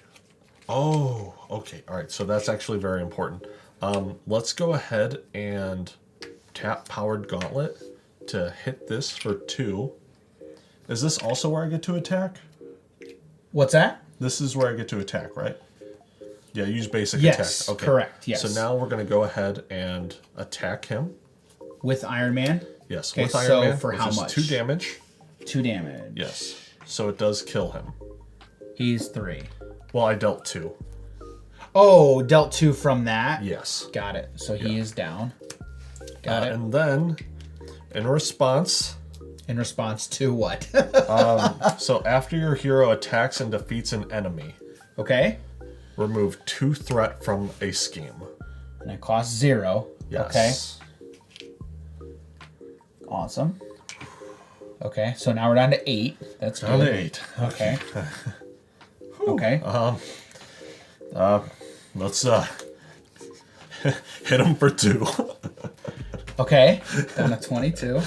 Oh, okay. All right. So that's actually very important. Let's go ahead and tap Powered Gauntlet to hit this for 2. Is this also where I get to attack? What's that? This is where I get to attack, right? Yeah, use basic Yes, attack. Okay. correct, yes. So now we're going to go ahead and attack him. With Iron Man? Yes, Okay, with Iron so Man, for which how is much? 2 damage. 2 damage. Yes. So it does kill him. He's 3. Well, I dealt 2. Oh, dealt 2 from that? Yes. Got it. So he is down. Got it. And then, in response... In response to what? So after your hero attacks and defeats an enemy, Okay. remove 2 threat from a scheme. And it costs 0. Yes. Okay. Awesome. Okay, so now we're down to 8. That's good. Down to 8. Okay. Okay. Let's hit him for 2. Okay. Down to 22.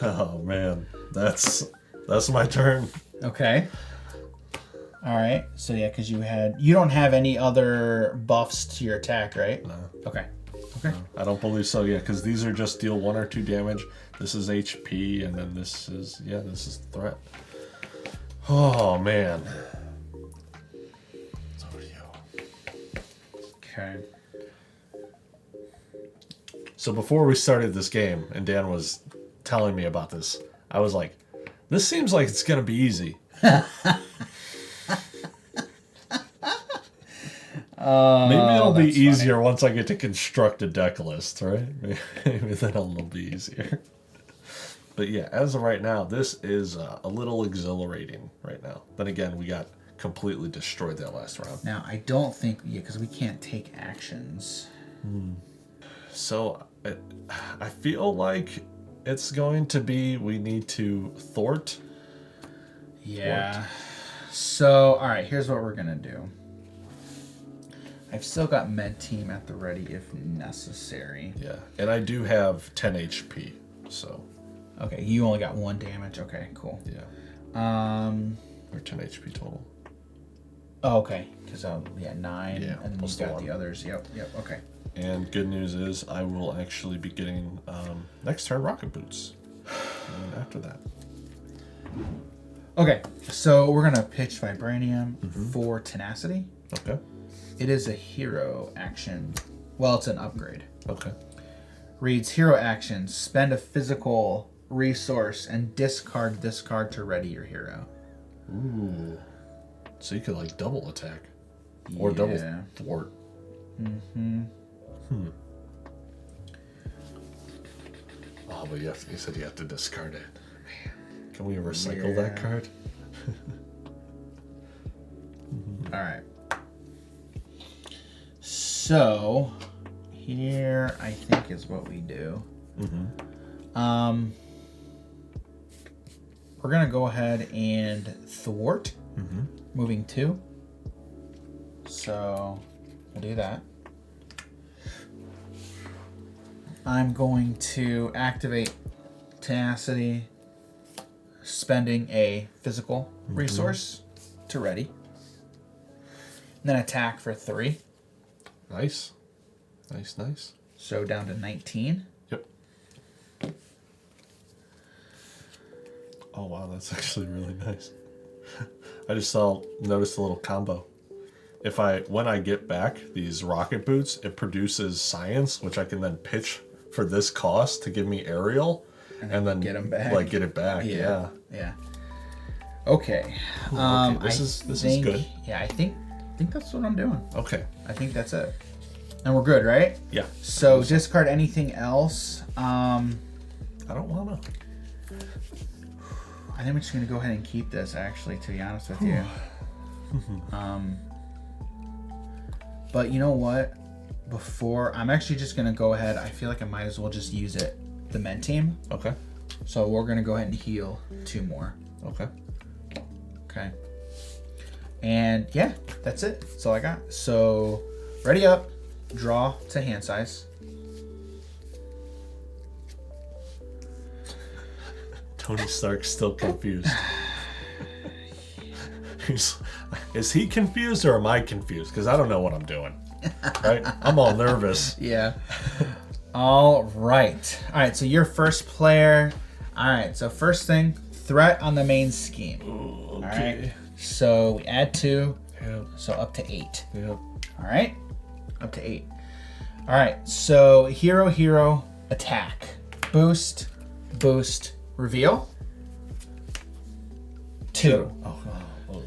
Oh man, that's my turn. Okay. All right. So yeah, because you don't have any other buffs to your attack, right? No. Okay. Okay. I don't believe so. Yeah, because these are just deal 1 or 2 damage. This is HP, and then this is threat. Oh man. It's over to you. Okay. So before we started this game, and Dan was telling me about this, I was like, this seems like it's going to be easy. Maybe it'll be easier funny. Once I get to construct a deck list, right? Maybe then it'll be easier. But yeah, as of right now, this is a little exhilarating right now. Then again, we got completely destroyed that last round. Now, I don't think, because we can't take actions. So I feel like it's going to be, we need to thwart. Yeah. Thwart. So, all right, here's what we're going to do. I've still got med team at the ready if necessary. Yeah, and I do have 10 HP, so. Okay, you only got 1 damage. Okay, cool. Yeah. Or 10 HP total. Oh, okay, because yeah, 9, yeah, and then you got the others. Yep, okay. And good news is I will actually be getting next turn rocket boots. And then after that. Okay, so we're gonna pitch Vibranium for tenacity. Okay. It is a hero action. Well, it's an upgrade. Okay. Reads hero actions. Spend a physical resource and discard this card to ready your hero. Ooh. So you could like double attack. Or double thwart. Oh, but you said you have to discard it. Man. Can we recycle that card? Alright. So, here I think is what we do. We're going to go ahead and thwart. Moving 2. So, we'll do that. I'm going to activate tenacity, spending a physical resource to ready. And then attack for 3. Nice. Nice. So down to 19. Yep. Oh wow, that's actually really nice. I just noticed a little combo. When I get back these rocket boots, it produces science, which I can then pitch for this cost to give me aerial, and then get them back. Like get it back. Yeah. Okay. Okay. This is good. Yeah, I think that's what I'm doing. Okay. I think that's it. And we're good, right? Yeah. So discard anything else. I don't wanna. I think I'm just gonna go ahead and keep this, actually, to be honest with you. But you know what? I'm actually just gonna go ahead. I feel like I might as well just use it. The men team. Okay. So we're gonna go ahead and heal 2 more. Okay. And yeah, that's it. That's all I got. So ready up, draw to hand size. Tony Stark's still confused. Is he confused or am I confused? Because I don't know what I'm doing. Right? I'm all nervous. Yeah. All right. All right. So you're first player. All right. So first thing, threat on the main scheme. Ooh, okay. All right. So we add 2. Yep. So up to 8. Yep. All right. Up to 8. All right. So hero, attack, boost, reveal. 2. Oh.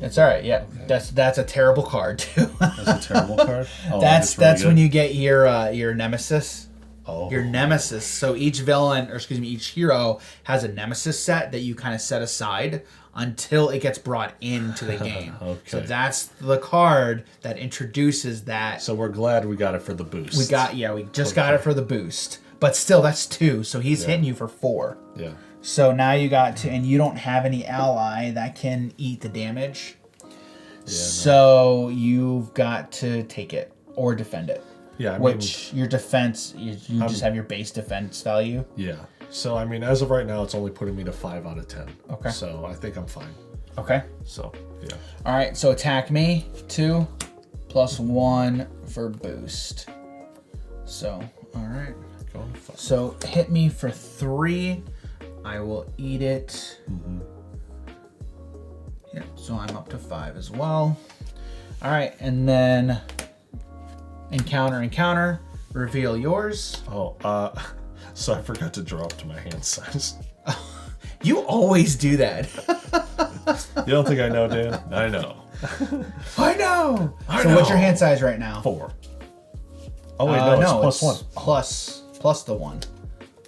It's all right. Yeah, okay. That's a terrible card too. That's a terrible card. Oh, that's really when you get your nemesis. Oh. Your nemesis. So each each hero has a nemesis set that you kind of set aside until it gets brought into the game. Okay. So that's the card that introduces that. So we're glad we got it for the boost. We got it for the boost. But still, that's 2. So he's hitting you for 4. Yeah. So now you got 2, and you don't have any ally that can eat the damage. Yeah, so you've got to take it or defend it. Yeah. Your defense, you just have your base defense value. Yeah. So, I mean, as of right now, it's only putting me to 5 out of 10. Okay. So I think I'm fine. Okay. So, yeah. All right. So attack me. 2 + 1 for boost. So, all right. Going to 5. So hit me for 3. I will eat it. Yeah, so I'm up to 5 as well. All right, and then Encounter. Reveal yours. Oh, so I forgot to draw up to my hand size. You always do that. You don't think I know, Dan? I know. I know. So what's your hand size right now? 4. Oh wait, no, it's +1. Plus the 1.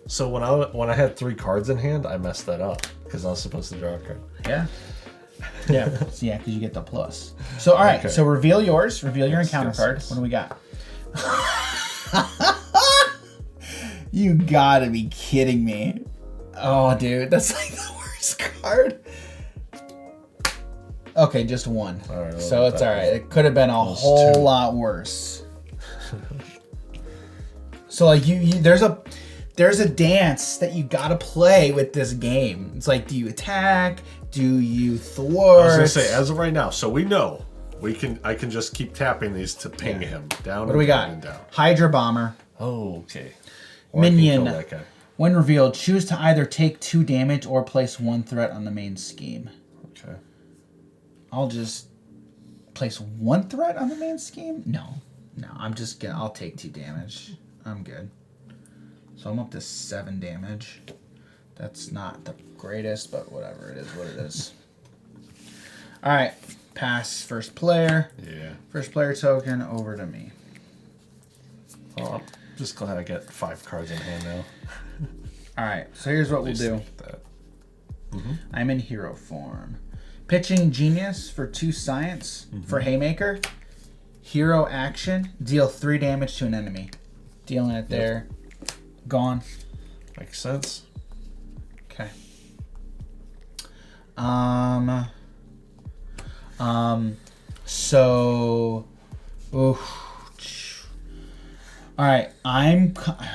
So when I had 3 cards in hand, I messed that up because I was supposed to draw a card. Yeah. Yeah, because you get the plus. So all right, Okay. so reveal yours. Reveal your encounter yes, card. yes. What do we got? You gotta be kidding me. Oh, dude, that's like the worst card. Okay, just 1. All right, so it's all right. It could have been a whole 2. lot worse. So like there's a dance that you gotta play with this game. It's like, do you attack? Do you thwart? I was gonna say, as of right now, so we know I can just keep tapping these to ping him down. What do we got? And down. Hydra Bomber. Oh, okay. Or I can Minion. kill that guy. When revealed, choose to either take 2 damage or place 1 threat on the main scheme. Okay. I'll just place 1 threat on the main scheme? No, I'll take 2 damage. I'm good. So I'm up to 7 damage. That's not the greatest, but whatever, it is what it is. All right, pass first player. Yeah. First player token over to me. Oh, I'm just glad I get 5 cards in hand now. All right, so here's what we'll do. That. I'm in hero form. Pitching Genius for 2 science for Haymaker. Hero action, deal 3 damage to an enemy. Dealing it there. Gone. Makes sense. Okay. So, all right.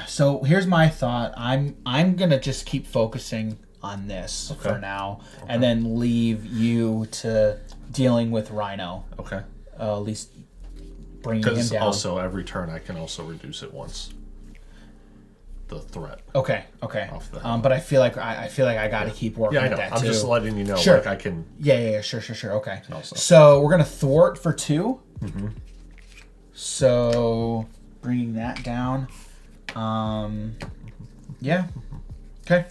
So here's my thought. I'm gonna just keep focusing on this for now, and then leave you to dealing with Rhino. Okay. At least bringing him Because down. also every turn I can also reduce it once. The threat. Okay. Off the But I feel like I got to keep working Yeah, I at know. that I'm too. just letting you know. Sure. Like I can. Yeah. Sure. Okay. Also. So we're gonna thwart for 2. So bringing that down. Yeah. Okay.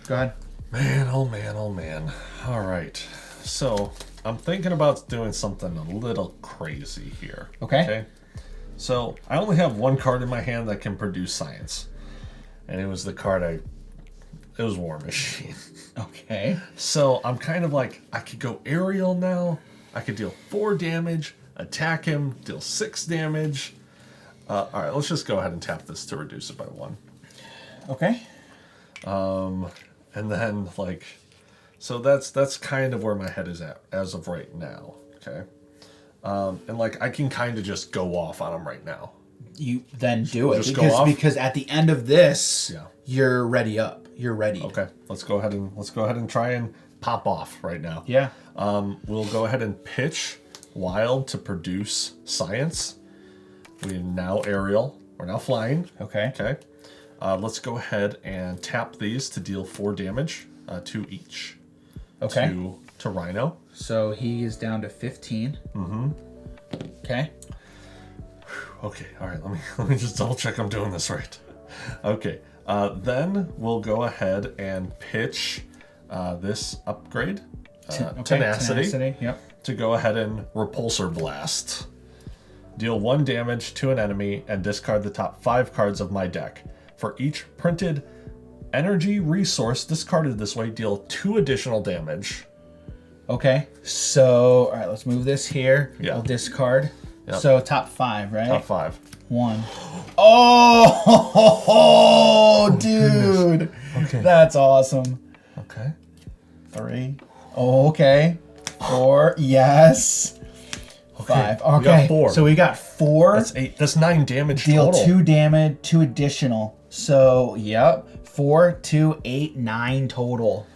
Go ahead. Man, oh man. All right. So I'm thinking about doing something a little crazy here. Okay. So I only have 1 card in my hand that can produce science, and it was the card it was War Machine. Okay. So I'm kind of like, I could go aerial now. I could deal 4 damage, attack him, deal 6 damage. All right, let's just go ahead and tap this to reduce it by 1. Okay. And then like, so that's kind of where my head is at as of right now. Okay. And like I can kind of just go off on him right now. You then do it Just go off? because at the end of this, Yeah. you're ready up. You're ready. Okay. Let's go ahead and try and pop off right now. Yeah. We'll go ahead and pitch Wild to produce science. We're now aerial. We're now flying. Okay. Okay. Let's go ahead and tap these to deal 4 damage to each. Okay. To Rhino. So he is down to 15. Okay. Okay. All right. Let me just double check I'm doing this right. Okay. Then we'll go ahead and pitch this upgrade. Tenacity. Yep. To go ahead and Repulsor Blast. Deal 1 damage to an enemy and discard the top 5 cards of my deck. For each printed energy resource discarded this way, deal 2 additional damage. Okay. So, all right, let's move this here. Yeah. I'll discard. Yep. So top 5, right? Top 5. 1. Oh, dude. Okay. That's awesome. Okay. 3. Oh, okay. 4. Yes. 5. Okay. We got 4. So we got 4. That's 8. That's 9 damage Deal total. 2 damage, 2 additional. So, yep. 4, 2, 8, 9 total.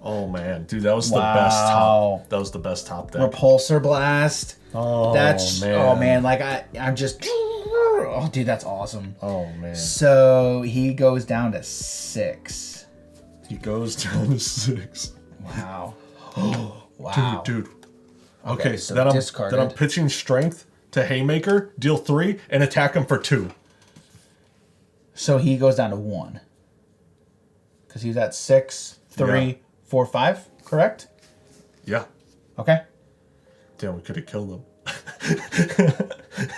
Oh man, dude, that was the best top. That was the best top deck. Repulsor Blast. Oh man. Oh man, like I'm just. Oh, dude, that's awesome. Oh man. So he goes down to 6. He goes down to 6. Wow. Wow. Dude. Okay, so then discarded. I'm pitching strength to Haymaker, deal 3, and attack him for 2. So he goes down to 1. Because he's at 6, 3, 4, 5, correct? Yeah. Okay. Damn, we could have killed him.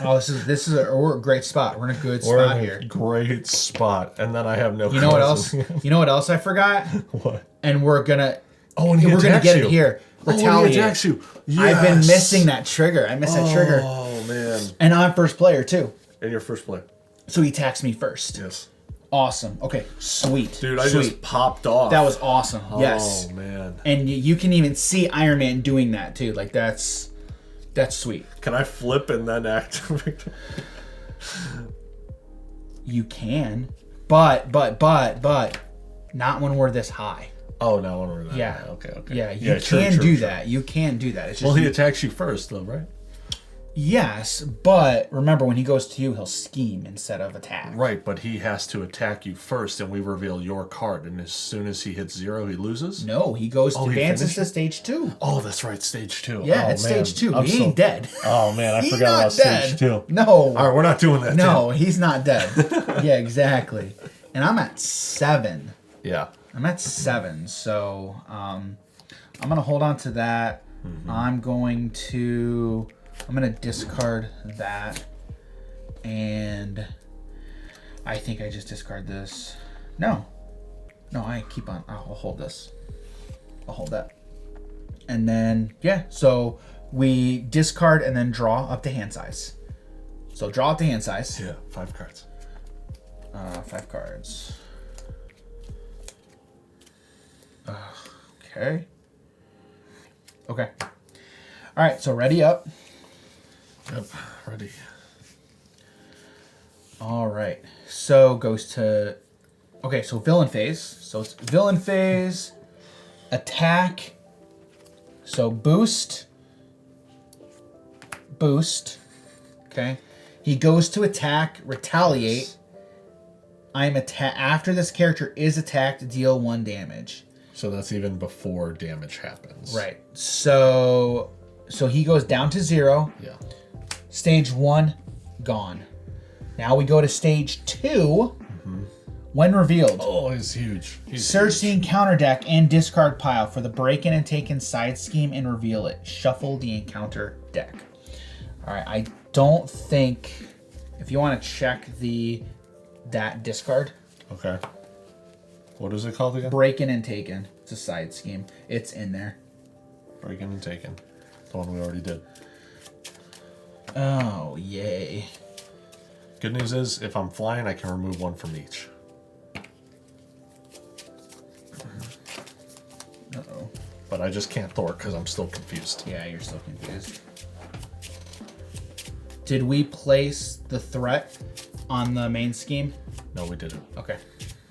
Oh, this is we're a great spot. We're in a good spot here. Great spot. And then I have no You know what else? You know what else I forgot? What? And we're gonna and we're gonna get it here. Retaliate. He attacks you. I've been missing that trigger. I missed that trigger. Oh man. And I'm first player too. And your first play. So he attacks me first. Yes. Awesome. Okay. Sweet. Dude, I just popped off. That was awesome. Yes. Oh man. And you can even see Iron Man doing that too. Like that's sweet. Can I flip and then activate? You can, but not when we're this high. Oh, not when we're that. Yeah. High. Okay. Yeah, you can do that. You can do that. It's just he attacks you first, though, right? Yes, but remember when he goes to you, he'll scheme instead of attack. Right, but he has to attack you first, and we reveal your card. And as soon as he hits 0, he loses. No, he goes to advances to stage 2. Oh, that's right, stage 2. Yeah, it's stage 2. He ain't dead. Oh man, I He's forgot not about dead. stage 2. No. All right, we're not doing that. No, he's not dead. Yeah, exactly. And I'm at 7. Yeah. I'm at 7, so I'm gonna hold on to that. Mm-hmm. I'm gonna discard that, and I think I just discard this. No, I keep on. I'll hold this. I'll hold that, and then yeah. So we discard and then draw up to hand size. So draw up to hand size. Yeah, 5 cards. 5 cards. Okay. Okay. All right. So ready up. Yep, ready. All right. So goes to. Okay. So villain phase. So it's villain phase. Attack. So boost. Okay. He goes to attack. Retaliate. After this character is attacked, deal 1 damage. So that's even before damage happens. Right. So he goes down to 0. Yeah. Stage 1, gone. Now we go to stage 2. When revealed, Oh, he's huge. search the encounter deck and discard pile for the break-in and take-in side scheme and reveal it. Shuffle the encounter deck. All right. I don't think if you want to check that discard. Okay. What is it called again? Break-in and take-in. It's a side scheme. It's in there. Breaking and taken. The one we already did. Oh, yay. Good news is, if I'm flying, I can remove 1 from each. Uh-oh. But I just can't Thor because I'm still confused. Yeah, you're still confused. Did we place the threat on the main scheme? No, we didn't. Okay,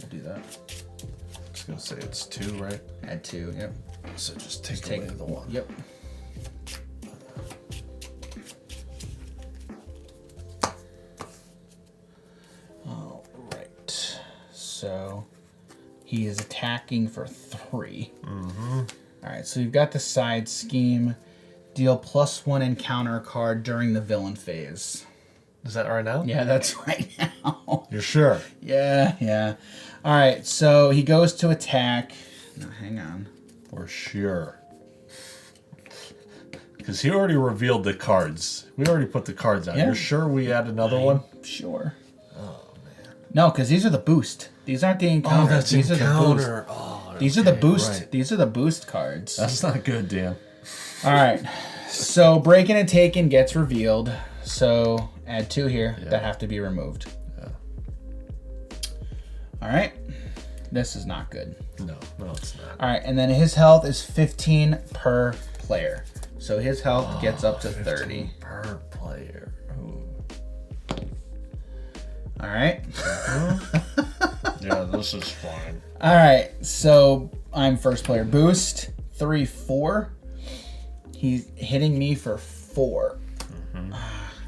we'll do that. I was going to say it's 2, right? Add 2, yep. So just take away the 1. Yep. All right. So he is attacking for 3. Mm-hmm. All right, so you've got the side scheme. Deal +1 encounter card during the villain phase. Is that right now? Yeah, that's right now. You're sure? Yeah. All right, so he goes to attack. No, hang on. For sure. Because he already revealed the cards. We already put the cards out. Yeah. You're sure we add another one? Sure. Oh, man. No, because these are the boost. These aren't the encounter. Oh, that's these encounter. Are the boost. These are the boost. Right. These are the boost cards. That's not good, Dan. All right. So breaking and taking gets revealed. So add 2 here that have to be removed. Yeah. All right. This is not good. No, it's not. All right, and then his health is 15 per player. So his health gets up to 30 per player. Ooh. All right. Yeah, this is fine. All right, so I'm first player. Boost 3, 4. He's hitting me for 4, and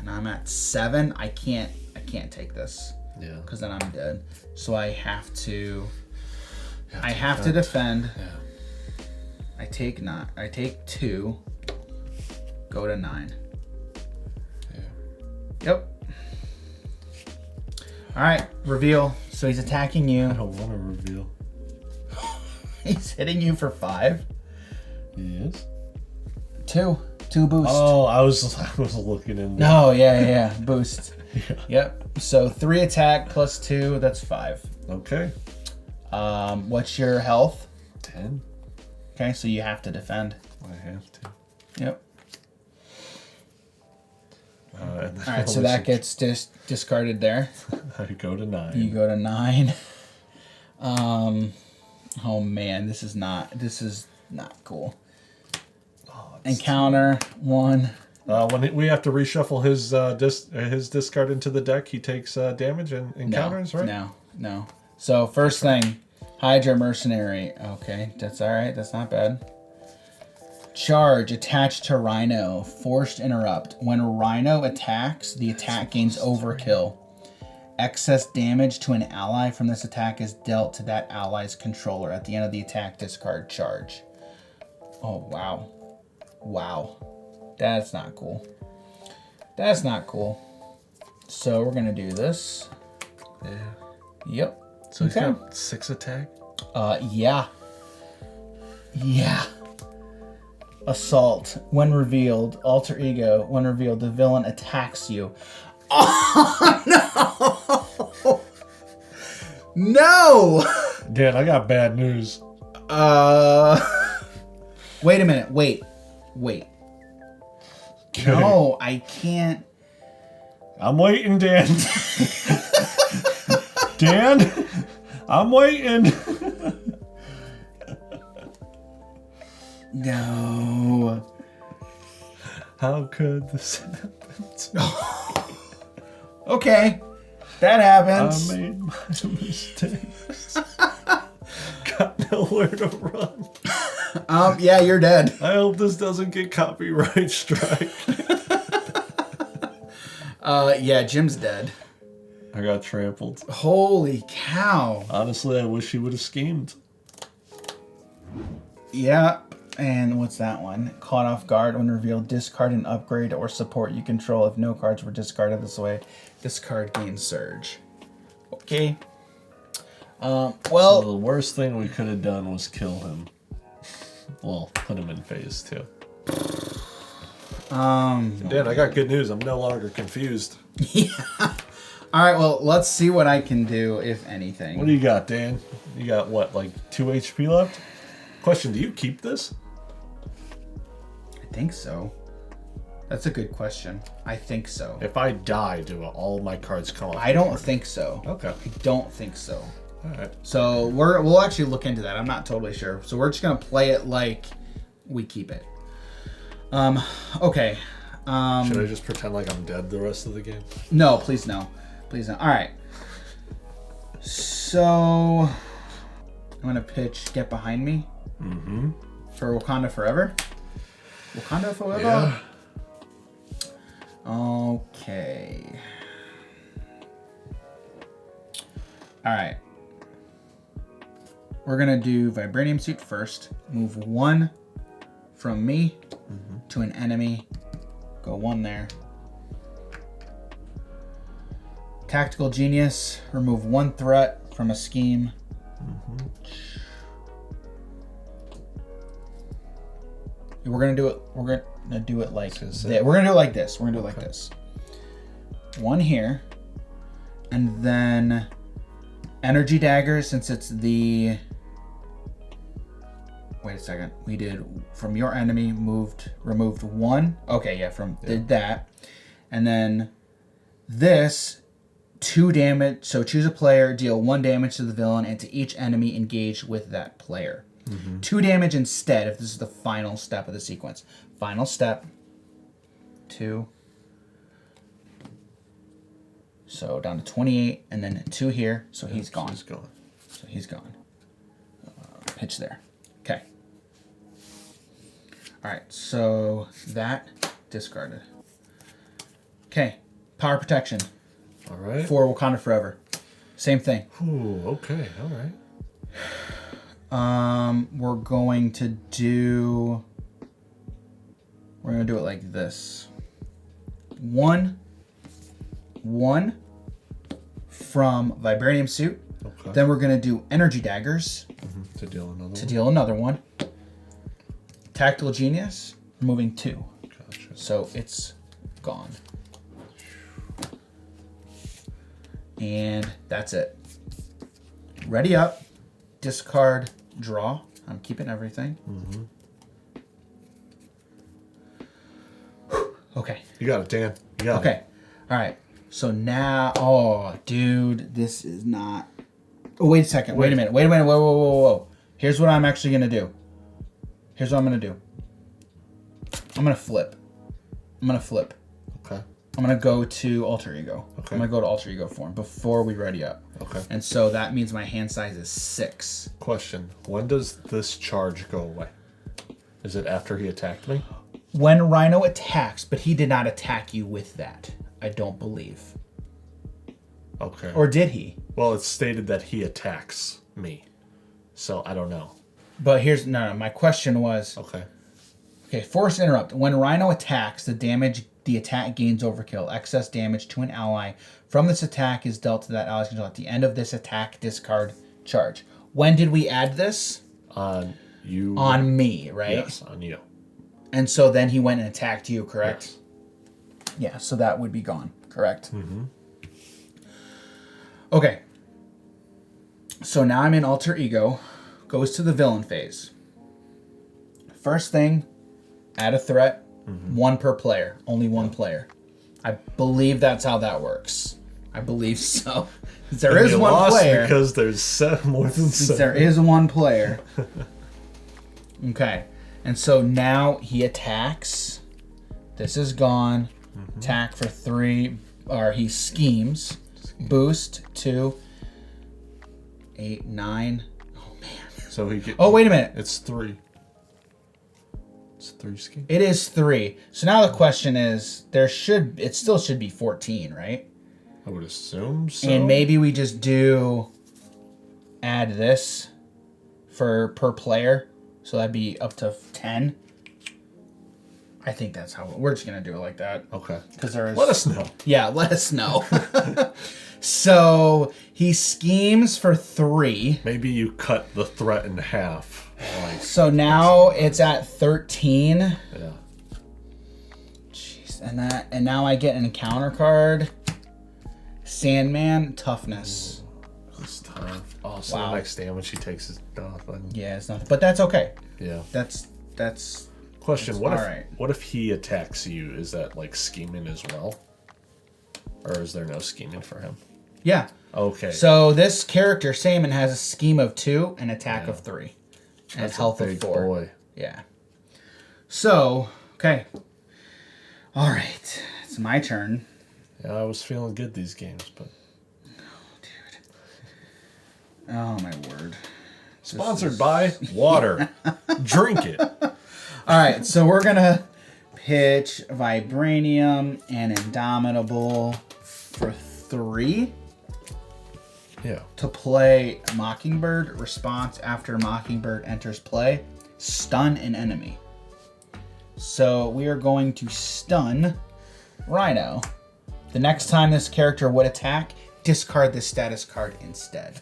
I'm at 7. I can't take this. Yeah. Because then I'm dead. So I have to. I have to defend. Yeah. I take 2. Go to 9. Yeah. Yep. All right, reveal. So he's attacking I you. don't want to reveal. He's hitting you for 5. He is? 2 boost. Oh, I was looking in there. No, yeah. Boost. Yeah. Yep. So 3 attack plus 2, that's 5. Okay. What's your health? 10. Okay, so you have to defend. I have to. Yep. And then All right, so that gets discarded there. I go to 9. You go to 9. Oh man, this is not cool. Oh, Encounter 1. When we have to reshuffle his discard into the deck, he takes damage and encounters, right? No. So first thing, Hydra Mercenary. Okay, that's all right. That's not bad. Charge attached to Rhino. Forced interrupt. When Rhino attacks, the attack gains overkill. Excess damage to an ally from this attack is dealt to that ally's controller. At the end of the attack, discard charge. Oh, wow. Wow. That's not cool. That's not cool. So we're going to do this. Yeah. Yep. So he's got 6 attack? Yeah. Yeah. Assault. When revealed, alter ego. When revealed, the villain attacks you. Oh, no! No! Dan, I got bad news. Wait a minute. Wait. No, I can't. I'm waiting, Dan. Dan, I'm waiting. No. How could this happen? Okay. That happens. I made my mistakes. Got nowhere to run. Yeah, you're dead. I hope this doesn't get copyright strike. Yeah, Jim's dead. I got trampled. Holy cow. Honestly, I wish he would have schemed. Yeah. And what's that one? Caught off guard when revealed. Discard an upgrade or support you control. If no cards were discarded this way, this card gains surge. Okay. Well, So the worst thing we could have done was kill him. Well, put him in phase 2. Dan, I got good news. I'm no longer confused. Yeah. All right. Well, let's see what I can do, if anything. What do you got, Dan? You got what, like 2 HP left? Question: do you keep this? I think so. That's a good question. I think so. If I die, do all my cards come off? I don't think so. Okay. I don't think so. All right. So we'll actually look into that. I'm not totally sure. So we're just gonna play it like we keep it. Okay. Should I just pretend like I'm dead the rest of the game? No, please no. Please no. All right. So I'm gonna pitch Get Behind Me. Mm-hmm. For Wakanda Forever. Wakanda Forever. Yeah. Okay. All right. We're gonna do Vibranium Suit first. Move 1 from me to an enemy. Go 1 there. Tactical Genius. Remove 1 threat from a scheme. We're gonna do it. We're gonna do it like this. We're gonna do it like this. We're gonna do it like this. 1 here, and then Energy Dagger. Since it's the. Wait a second. We did from your enemy removed 1. Okay, yeah, did that, and then this 2 damage. So choose a player, deal 1 damage to the villain and to each enemy engaged with that player. 2 damage instead if this is the final step of the sequence. Final step. 2. So down to 28 and then 2 here. So he's gone. He's gone. So he's gone. Pitch there. Okay. All right. So that discarded. Okay. Power Protection. All right. For Wakanda Forever. Same thing. Ooh, okay. All right. We're going to do We're gonna do it like this. 1, 1 from Vibranium Suit. Okay. Then we're gonna do Energy Daggers To deal another to deal another one. Tactical Genius, removing 2. Gotcha. So it's gone. And that's it. Ready up, discard, draw. I'm keeping everything. Okay. You got it, Dan. You got it. Okay. All right. So now, oh, dude, this is not. Oh, wait a second. Wait a minute. Wait a minute. Whoa. Here's what I'm actually going to do. Here's what I'm going to do. I'm going to flip. Okay. I'm going to go to Alter Ego. Okay. I'm going to go to Alter Ego form before we ready up. Okay. And so that means my hand size is 6. Question. When does this charge go away? Is it after he attacked me? When Rhino attacks, but he did not attack you with that. I don't believe. Okay. Or did he? Well, it's stated that he attacks me. So I don't know. But here's, no, my question was, Okay. okay, force interrupt. When Rhino attacks, the attack gains overkill. Excess damage to an ally from this attack is dealt to that ally's control. At the end of this attack, discard charge. When did we add this? On you. On me, right? Yes, on you. And so then he went and attacked you, correct? Yes. Yeah, so that would be gone, correct? Mm-hmm. Okay. So now I'm in Alter Ego. Goes to the villain phase. First thing, add a threat. 1 per player. Only 1 player. I believe that's how that works. I believe so. There is 1 player. Because there's more than 7. There is 1 player. Okay. And so now he attacks. This is gone. Attack for 3. Or he schemes. Boost 2. 8, 9. Oh, man. So he get, Oh, wait a minute. It's 3. It's 3 schemes. It is 3. So now the question is, it still should be 14, right? I would assume so. And maybe we just add this per player. So that'd be up to 10. I think that's how we're just going to do it like that. Okay. Because there is. Let us know. Yeah, let us know. So he schemes for 3. Maybe you cut the threat in half. So now it's at 13. Yeah. Jeez, and now I get an encounter card. Sandman, toughness. It's tough. Oh, so the next damage he takes is nothing. Yeah, it's nothing, but that's okay. Yeah. That's Question: that's What if he attacks you? Is that like scheming as well, or is there no scheming for him? Yeah. Okay. So this character, Salmon, has a scheme of 2 and attack of 3. And That's health a of big 4. boy. Yeah. So, okay. All right. It's my turn. Yeah, I was feeling good these games, but. Oh, my word. Sponsored by water. Drink it. All right. So we're going to pitch Vibranium and Indomitable for 3. Yeah. To play Mockingbird. Response after Mockingbird enters play. Stun an enemy. So we are going to stun Rhino. The next time this character would attack, discard this status card instead.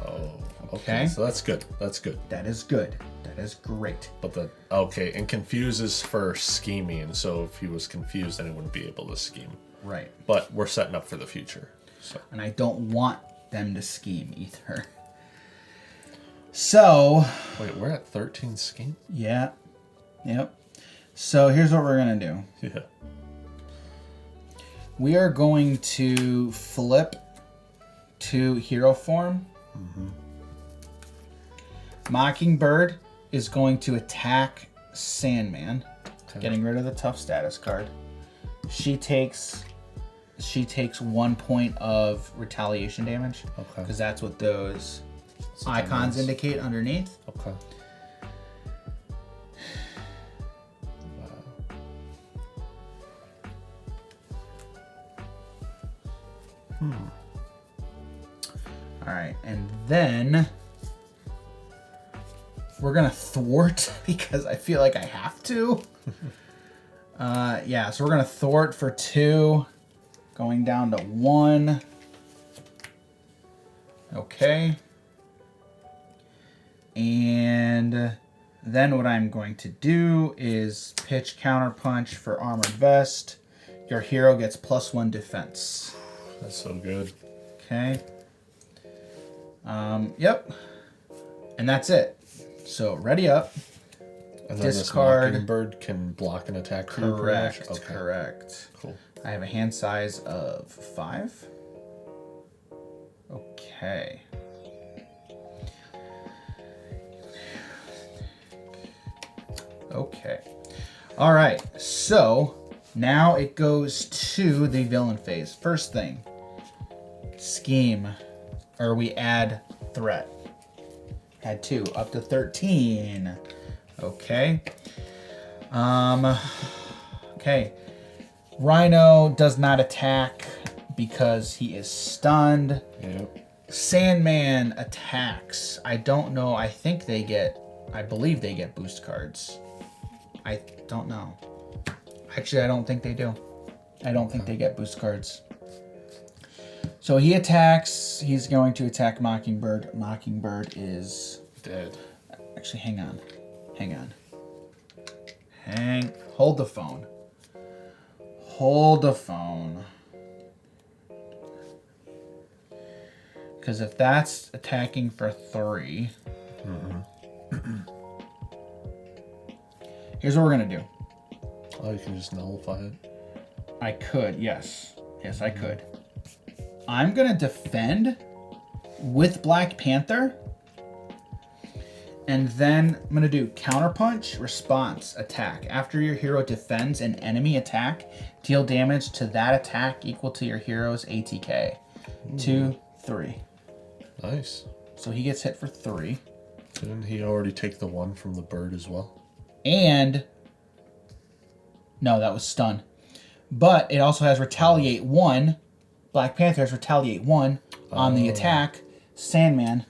Oh, Okay. So that's good. That's good. That is good. That is great. But and confuses for scheming. So if he was confused, then he wouldn't be able to scheme. Right. But we're setting up for the future. So. And I don't want them to scheme either. So. Wait, we're at 13 scheme? Yeah. Yep. So here's what we're going to do. Yeah. We are going to flip to hero form. Mockingbird is going to attack Sandman, getting rid of the tough status card. She takes 1 point of retaliation damage. Okay. Because that's what those icons indicate underneath. Okay. All right, and then we're gonna thwart because I feel like I have to. Yeah, so we're going to thwart for 2. Going down to 1. Okay. And then what I'm going to do is pitch counterpunch for armored vest. Your hero gets +1 defense. That's so good. Okay. Yep. And that's it. So ready up. And then Discard. this Mockingbird can block an attack for you, pretty much? Correct. Okay. Correct. Cool. I have a hand size of 5. Okay. Okay. All right. So now it goes to the villain phase. First thing, scheme, or we add threat. Add 2 up to 13. Okay. Okay. Rhino does not attack because he is stunned. Yep. Sandman attacks. I don't know. I believe they get boost cards. I don't know. Actually, I don't think they do. I don't think they get boost cards. So he attacks. He's going to attack Mockingbird. Mockingbird is dead. Actually, hang on. Hold the phone. Hold the phone. Because if that's attacking for 3, here's what we're going to do. Oh, you can just nullify it? I could, yes. Yes, I could. I'm going to defend with Black Panther. And then I'm going to do counterpunch, response, attack. After your hero defends an enemy attack, deal damage to that attack equal to your hero's ATK. 2, 3. Nice. So he gets hit for 3. Didn't he already take the 1 from the bird as well? And no, that was stun. But it also has retaliate 1. Black Panther has retaliate 1 on the attack. Sandman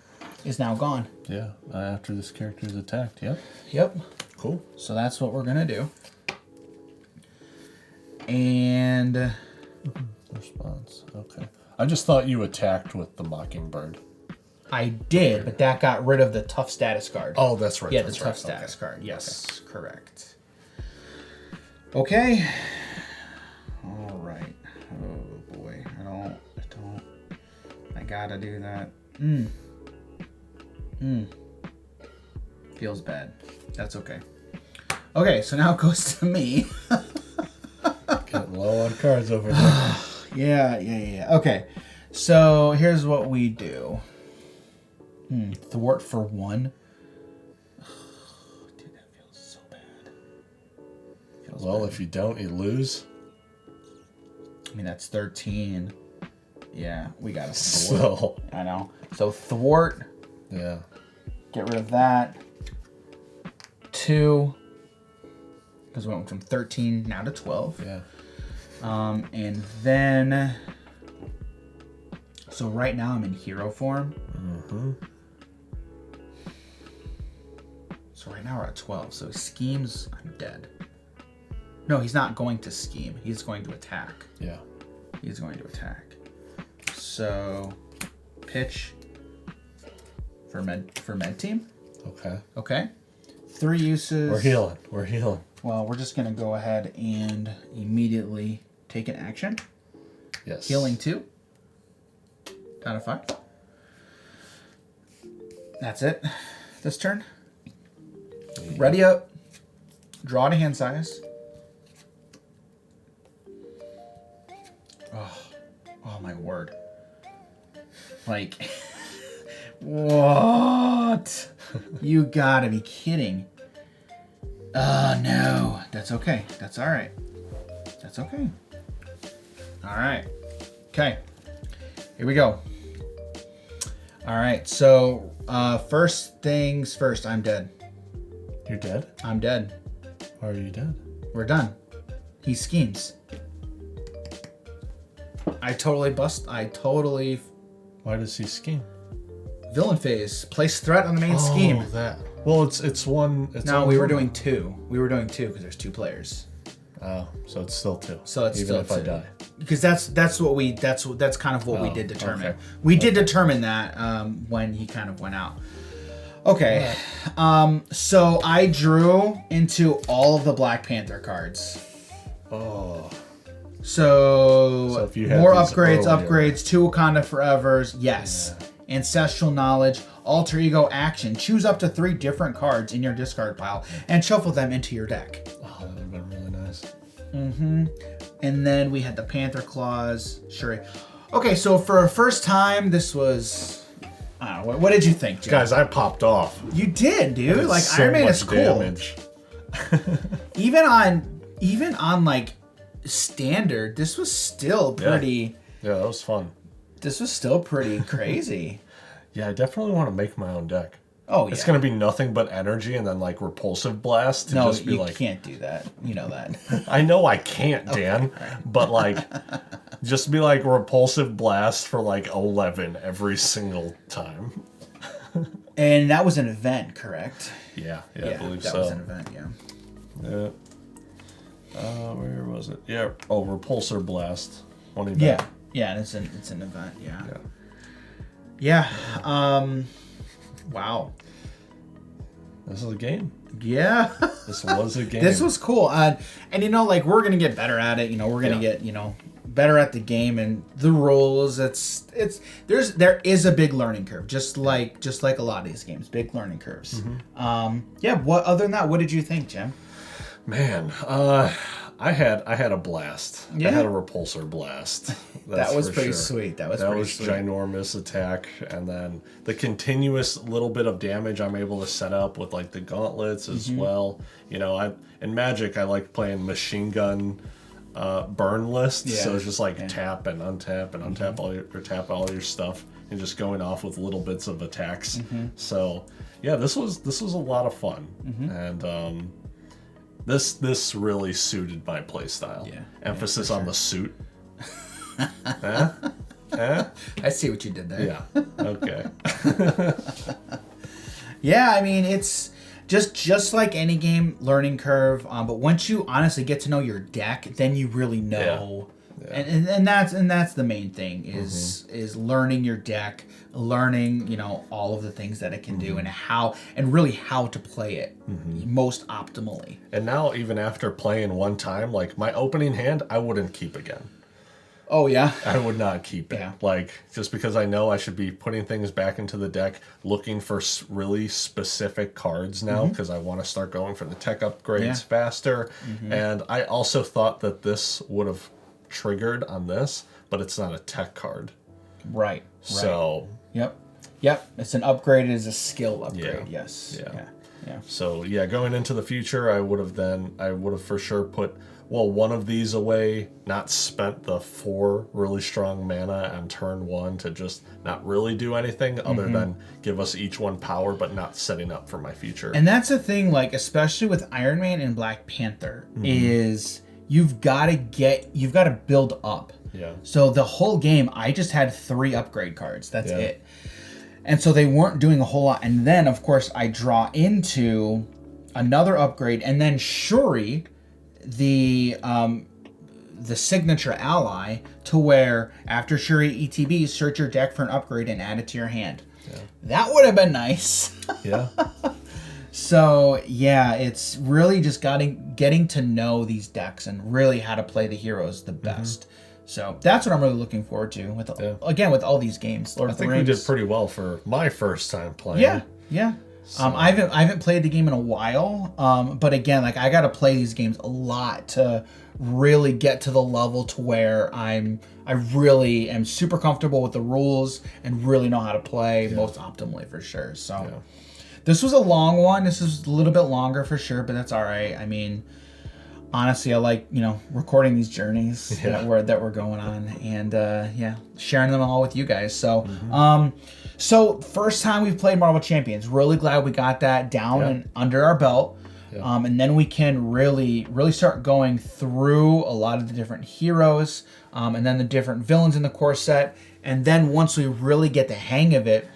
is now gone. Yeah, after this character is attacked. Yep. Yep. Cool. So that's what we're gonna do. And response. Okay. I just thought you attacked with the Mockingbird. I did, but that got rid of the tough status card. Oh, that's right. Yeah, that's the tough right. status card. Yes, correct. Okay. All right. Oh boy, I gotta do that. Feels bad. That's okay. Okay, so now it goes to me. Getting low on cards over there. Yeah. Okay, so here's what we do. Thwart for 1. Dude, that feels so bad. Well, if you don't, you lose. I mean, that's 13. Yeah, we got to So. I know. So thwart. Yeah. Get rid of that. 2. Because we went from 13 now to 12. Yeah. And then. So right now I'm in hero form. So right now we're at 12. So he schemes. I'm dead. No, he's not going to scheme. He's going to attack. Yeah. He's going to attack. So pitch for med team. Okay. 3 uses. We're healing. Well, we're just gonna go ahead and immediately take an action. Yes. Healing 2. Out of 5. That's it. This turn. Yeah. Ready up. Draw to hand size. Oh my word. Like, what? You gotta be kidding. Oh no. That's okay. That's alright. That's okay. Alright. Okay. Here we go. Alright, so first things first, I'm dead. You're dead? I'm dead. Why are you dead? We're done. He schemes. I totally. Why does he scheme? Villain phase. Place threat on the main scheme. Oh, that. Well, it's one. No, we were doing 2. We were doing 2 because there's 2 players. Oh, so it's still 2. So it's even still if 2. I die. Because that's kind of what we did determine. Okay. We did determine that when he kind of went out. Okay. Right. So I drew into all of the Black Panther cards. Oh. So if you had more these upgrades, 2 Wakanda Forevers, yes. Yeah. Ancestral Knowledge, Alter Ego Action. Choose up to 3 different cards in your discard pile and shuffle them into your deck. Oh, that would have been really nice. Mm-hmm. And then we had the Panther Claws. Sure. Okay, so for a first time, this was... I don't know. What did you think, Jim? Guys, I popped off. You did, dude. Like, so Iron Man is cool. Damage. even on like standard, this was still pretty... Yeah, that was fun. This was still pretty crazy. Yeah, I definitely want to make my own deck. Oh, yeah. It's going to be nothing but energy and then, like, Repulsive Blast to just be you can't do that. You know that. I know I can't, Dan. Okay, right. But, like, just be, like, Repulsive Blast for, like, 11 every single time. And that was an event, correct? Yeah, I believe that so. was an event, yeah. Yeah. Where was it? Yeah. Oh, Repulsor Blast. One event. Yeah, it's an event, Yeah. Wow. This is a game. Yeah. This was a game. This was cool. And you know, like, we're going to get better at it. You know, we're going to get, you know, better at the game and the rules. There is a big learning curve, just like a lot of these games, big learning curves. Mm-hmm. Other than that, what did you think, Jim? Man, I had a blast. Yeah. I had a Repulsor Blast. That was pretty sweet. That was ginormous attack, and then the continuous little bit of damage I'm able to set up with like the gauntlets as well. You know, in Magic I like playing machine gun burn lists, so it's just like tap and untap and untap tap all your stuff and just going off with little bits of attacks. So yeah, this was a lot of fun, and this really suited my playstyle. Yeah. Emphasis on the suit. I see what you did there. Yeah. Okay. Yeah, I mean, it's just like any game, learning curve. But once you honestly get to know your deck, then you really know. Yeah. And that's the main thing is learning your deck, learning, you know, all of the things that it can do and really how to play it most optimally. And now, even after playing one time, like my opening hand, I wouldn't keep again. Oh yeah, I would not keep it. Yeah. Like, just because I know I should be putting things back into the deck, looking for really specific cards now, because I want to start going for the tech upgrades faster. And I also thought that this would have triggered on this, but it's not a tech card. Right. So. Yep. It's an upgrade. It is a skill upgrade. Yeah. Yes. Yeah. So yeah, going into the future, I would have for sure put one of these away, not spent the 4 really strong mana on turn 1 to just not really do anything other than give us each one power, but not setting up for my future. And that's the thing, like, especially with Iron Man and Black Panther, is you've got to build up. Yeah. So the whole game, I just had 3 upgrade cards. That's it. And so they weren't doing a whole lot. And then, of course, I draw into another upgrade, and then Shuri, the signature ally, to where after Shuri ETB, search your deck for an upgrade and add it to your hand. Yeah. That would have been nice. Yeah. So yeah, it's really just getting to know these decks and really how to play the heroes the best. So that's what I'm really looking forward to with with all these games. Lord of the Rings. I think we did pretty well for my first time playing. Yeah. So. I haven't played the game in a while, but again, like, I got to play these games a lot to really get to the level to where I really am super comfortable with the rules and really know how to play most optimally for sure. So this was a long one. This is a little bit longer for sure, but that's all right. I mean, honestly, I like, you know, recording these journeys that we're going on, and sharing them all with you guys. So so first time we've played Marvel Champions. Really glad we got that down and under our belt. And then we can really start going through a lot of the different heroes, and then the different villains in the core set. And then once we really get the hang of it,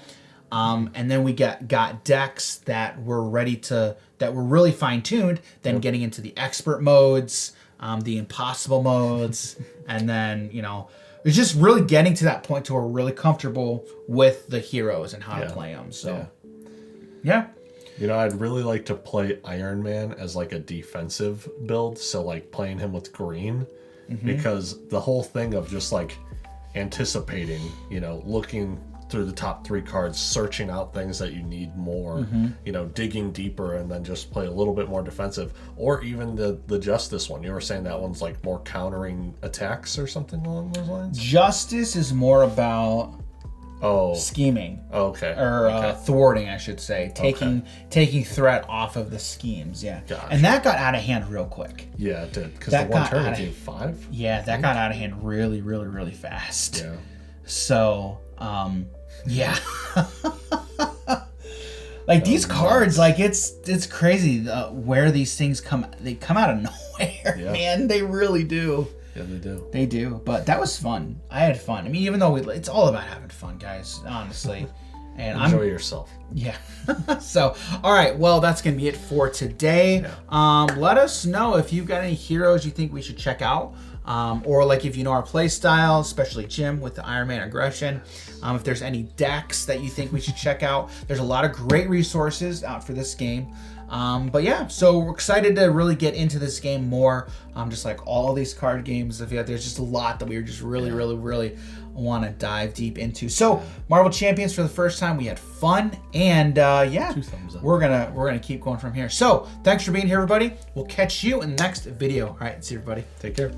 and then we got decks that were really fine-tuned, then getting into the expert modes, the impossible modes, and then, you know, it's just really getting to that point to where we're really comfortable with the heroes and how to play them. So, yeah. You know, I'd really like to play Iron Man as like a defensive build. So like playing him with green, because the whole thing of just like anticipating, you know, looking through the top 3 cards, searching out things that you need more, you know, digging deeper, and then just play a little bit more defensive. Or even the Justice one. You were saying that one's like more countering attacks or something along those lines? Justice is more about scheming. Okay. Or thwarting, I should say. Taking threat off of the schemes, Gotcha. And that got out of hand real quick. Yeah, it did. Because the one turn gave 5? Yeah, that got out of hand really, really, really fast. Yeah. So, yeah. Like these cards, like it's crazy where these things come. They come out of nowhere, man. They really do. Yeah, they do. They do. But that was fun. I had fun. I mean, even though it's all about having fun, guys. Honestly, and enjoy yourself. Yeah. So, all right. Well, that's gonna be it for today. Yeah. Let us know if you've got any heroes you think we should check out. Or like if you know our play style, especially Jim with the Iron Man aggression. If there's any decks that you think we should check out, there's a lot of great resources out for this game. But yeah, so we're excited to really get into this game more. Just like all these card games, I feel like there's just a lot that we were just really want to dive deep into. So Marvel Champions for the first time, we had fun, and 2 thumbs up. we're gonna keep going from here. So thanks for being here, everybody. We'll catch you in the next video. All right, see you, everybody. Take care.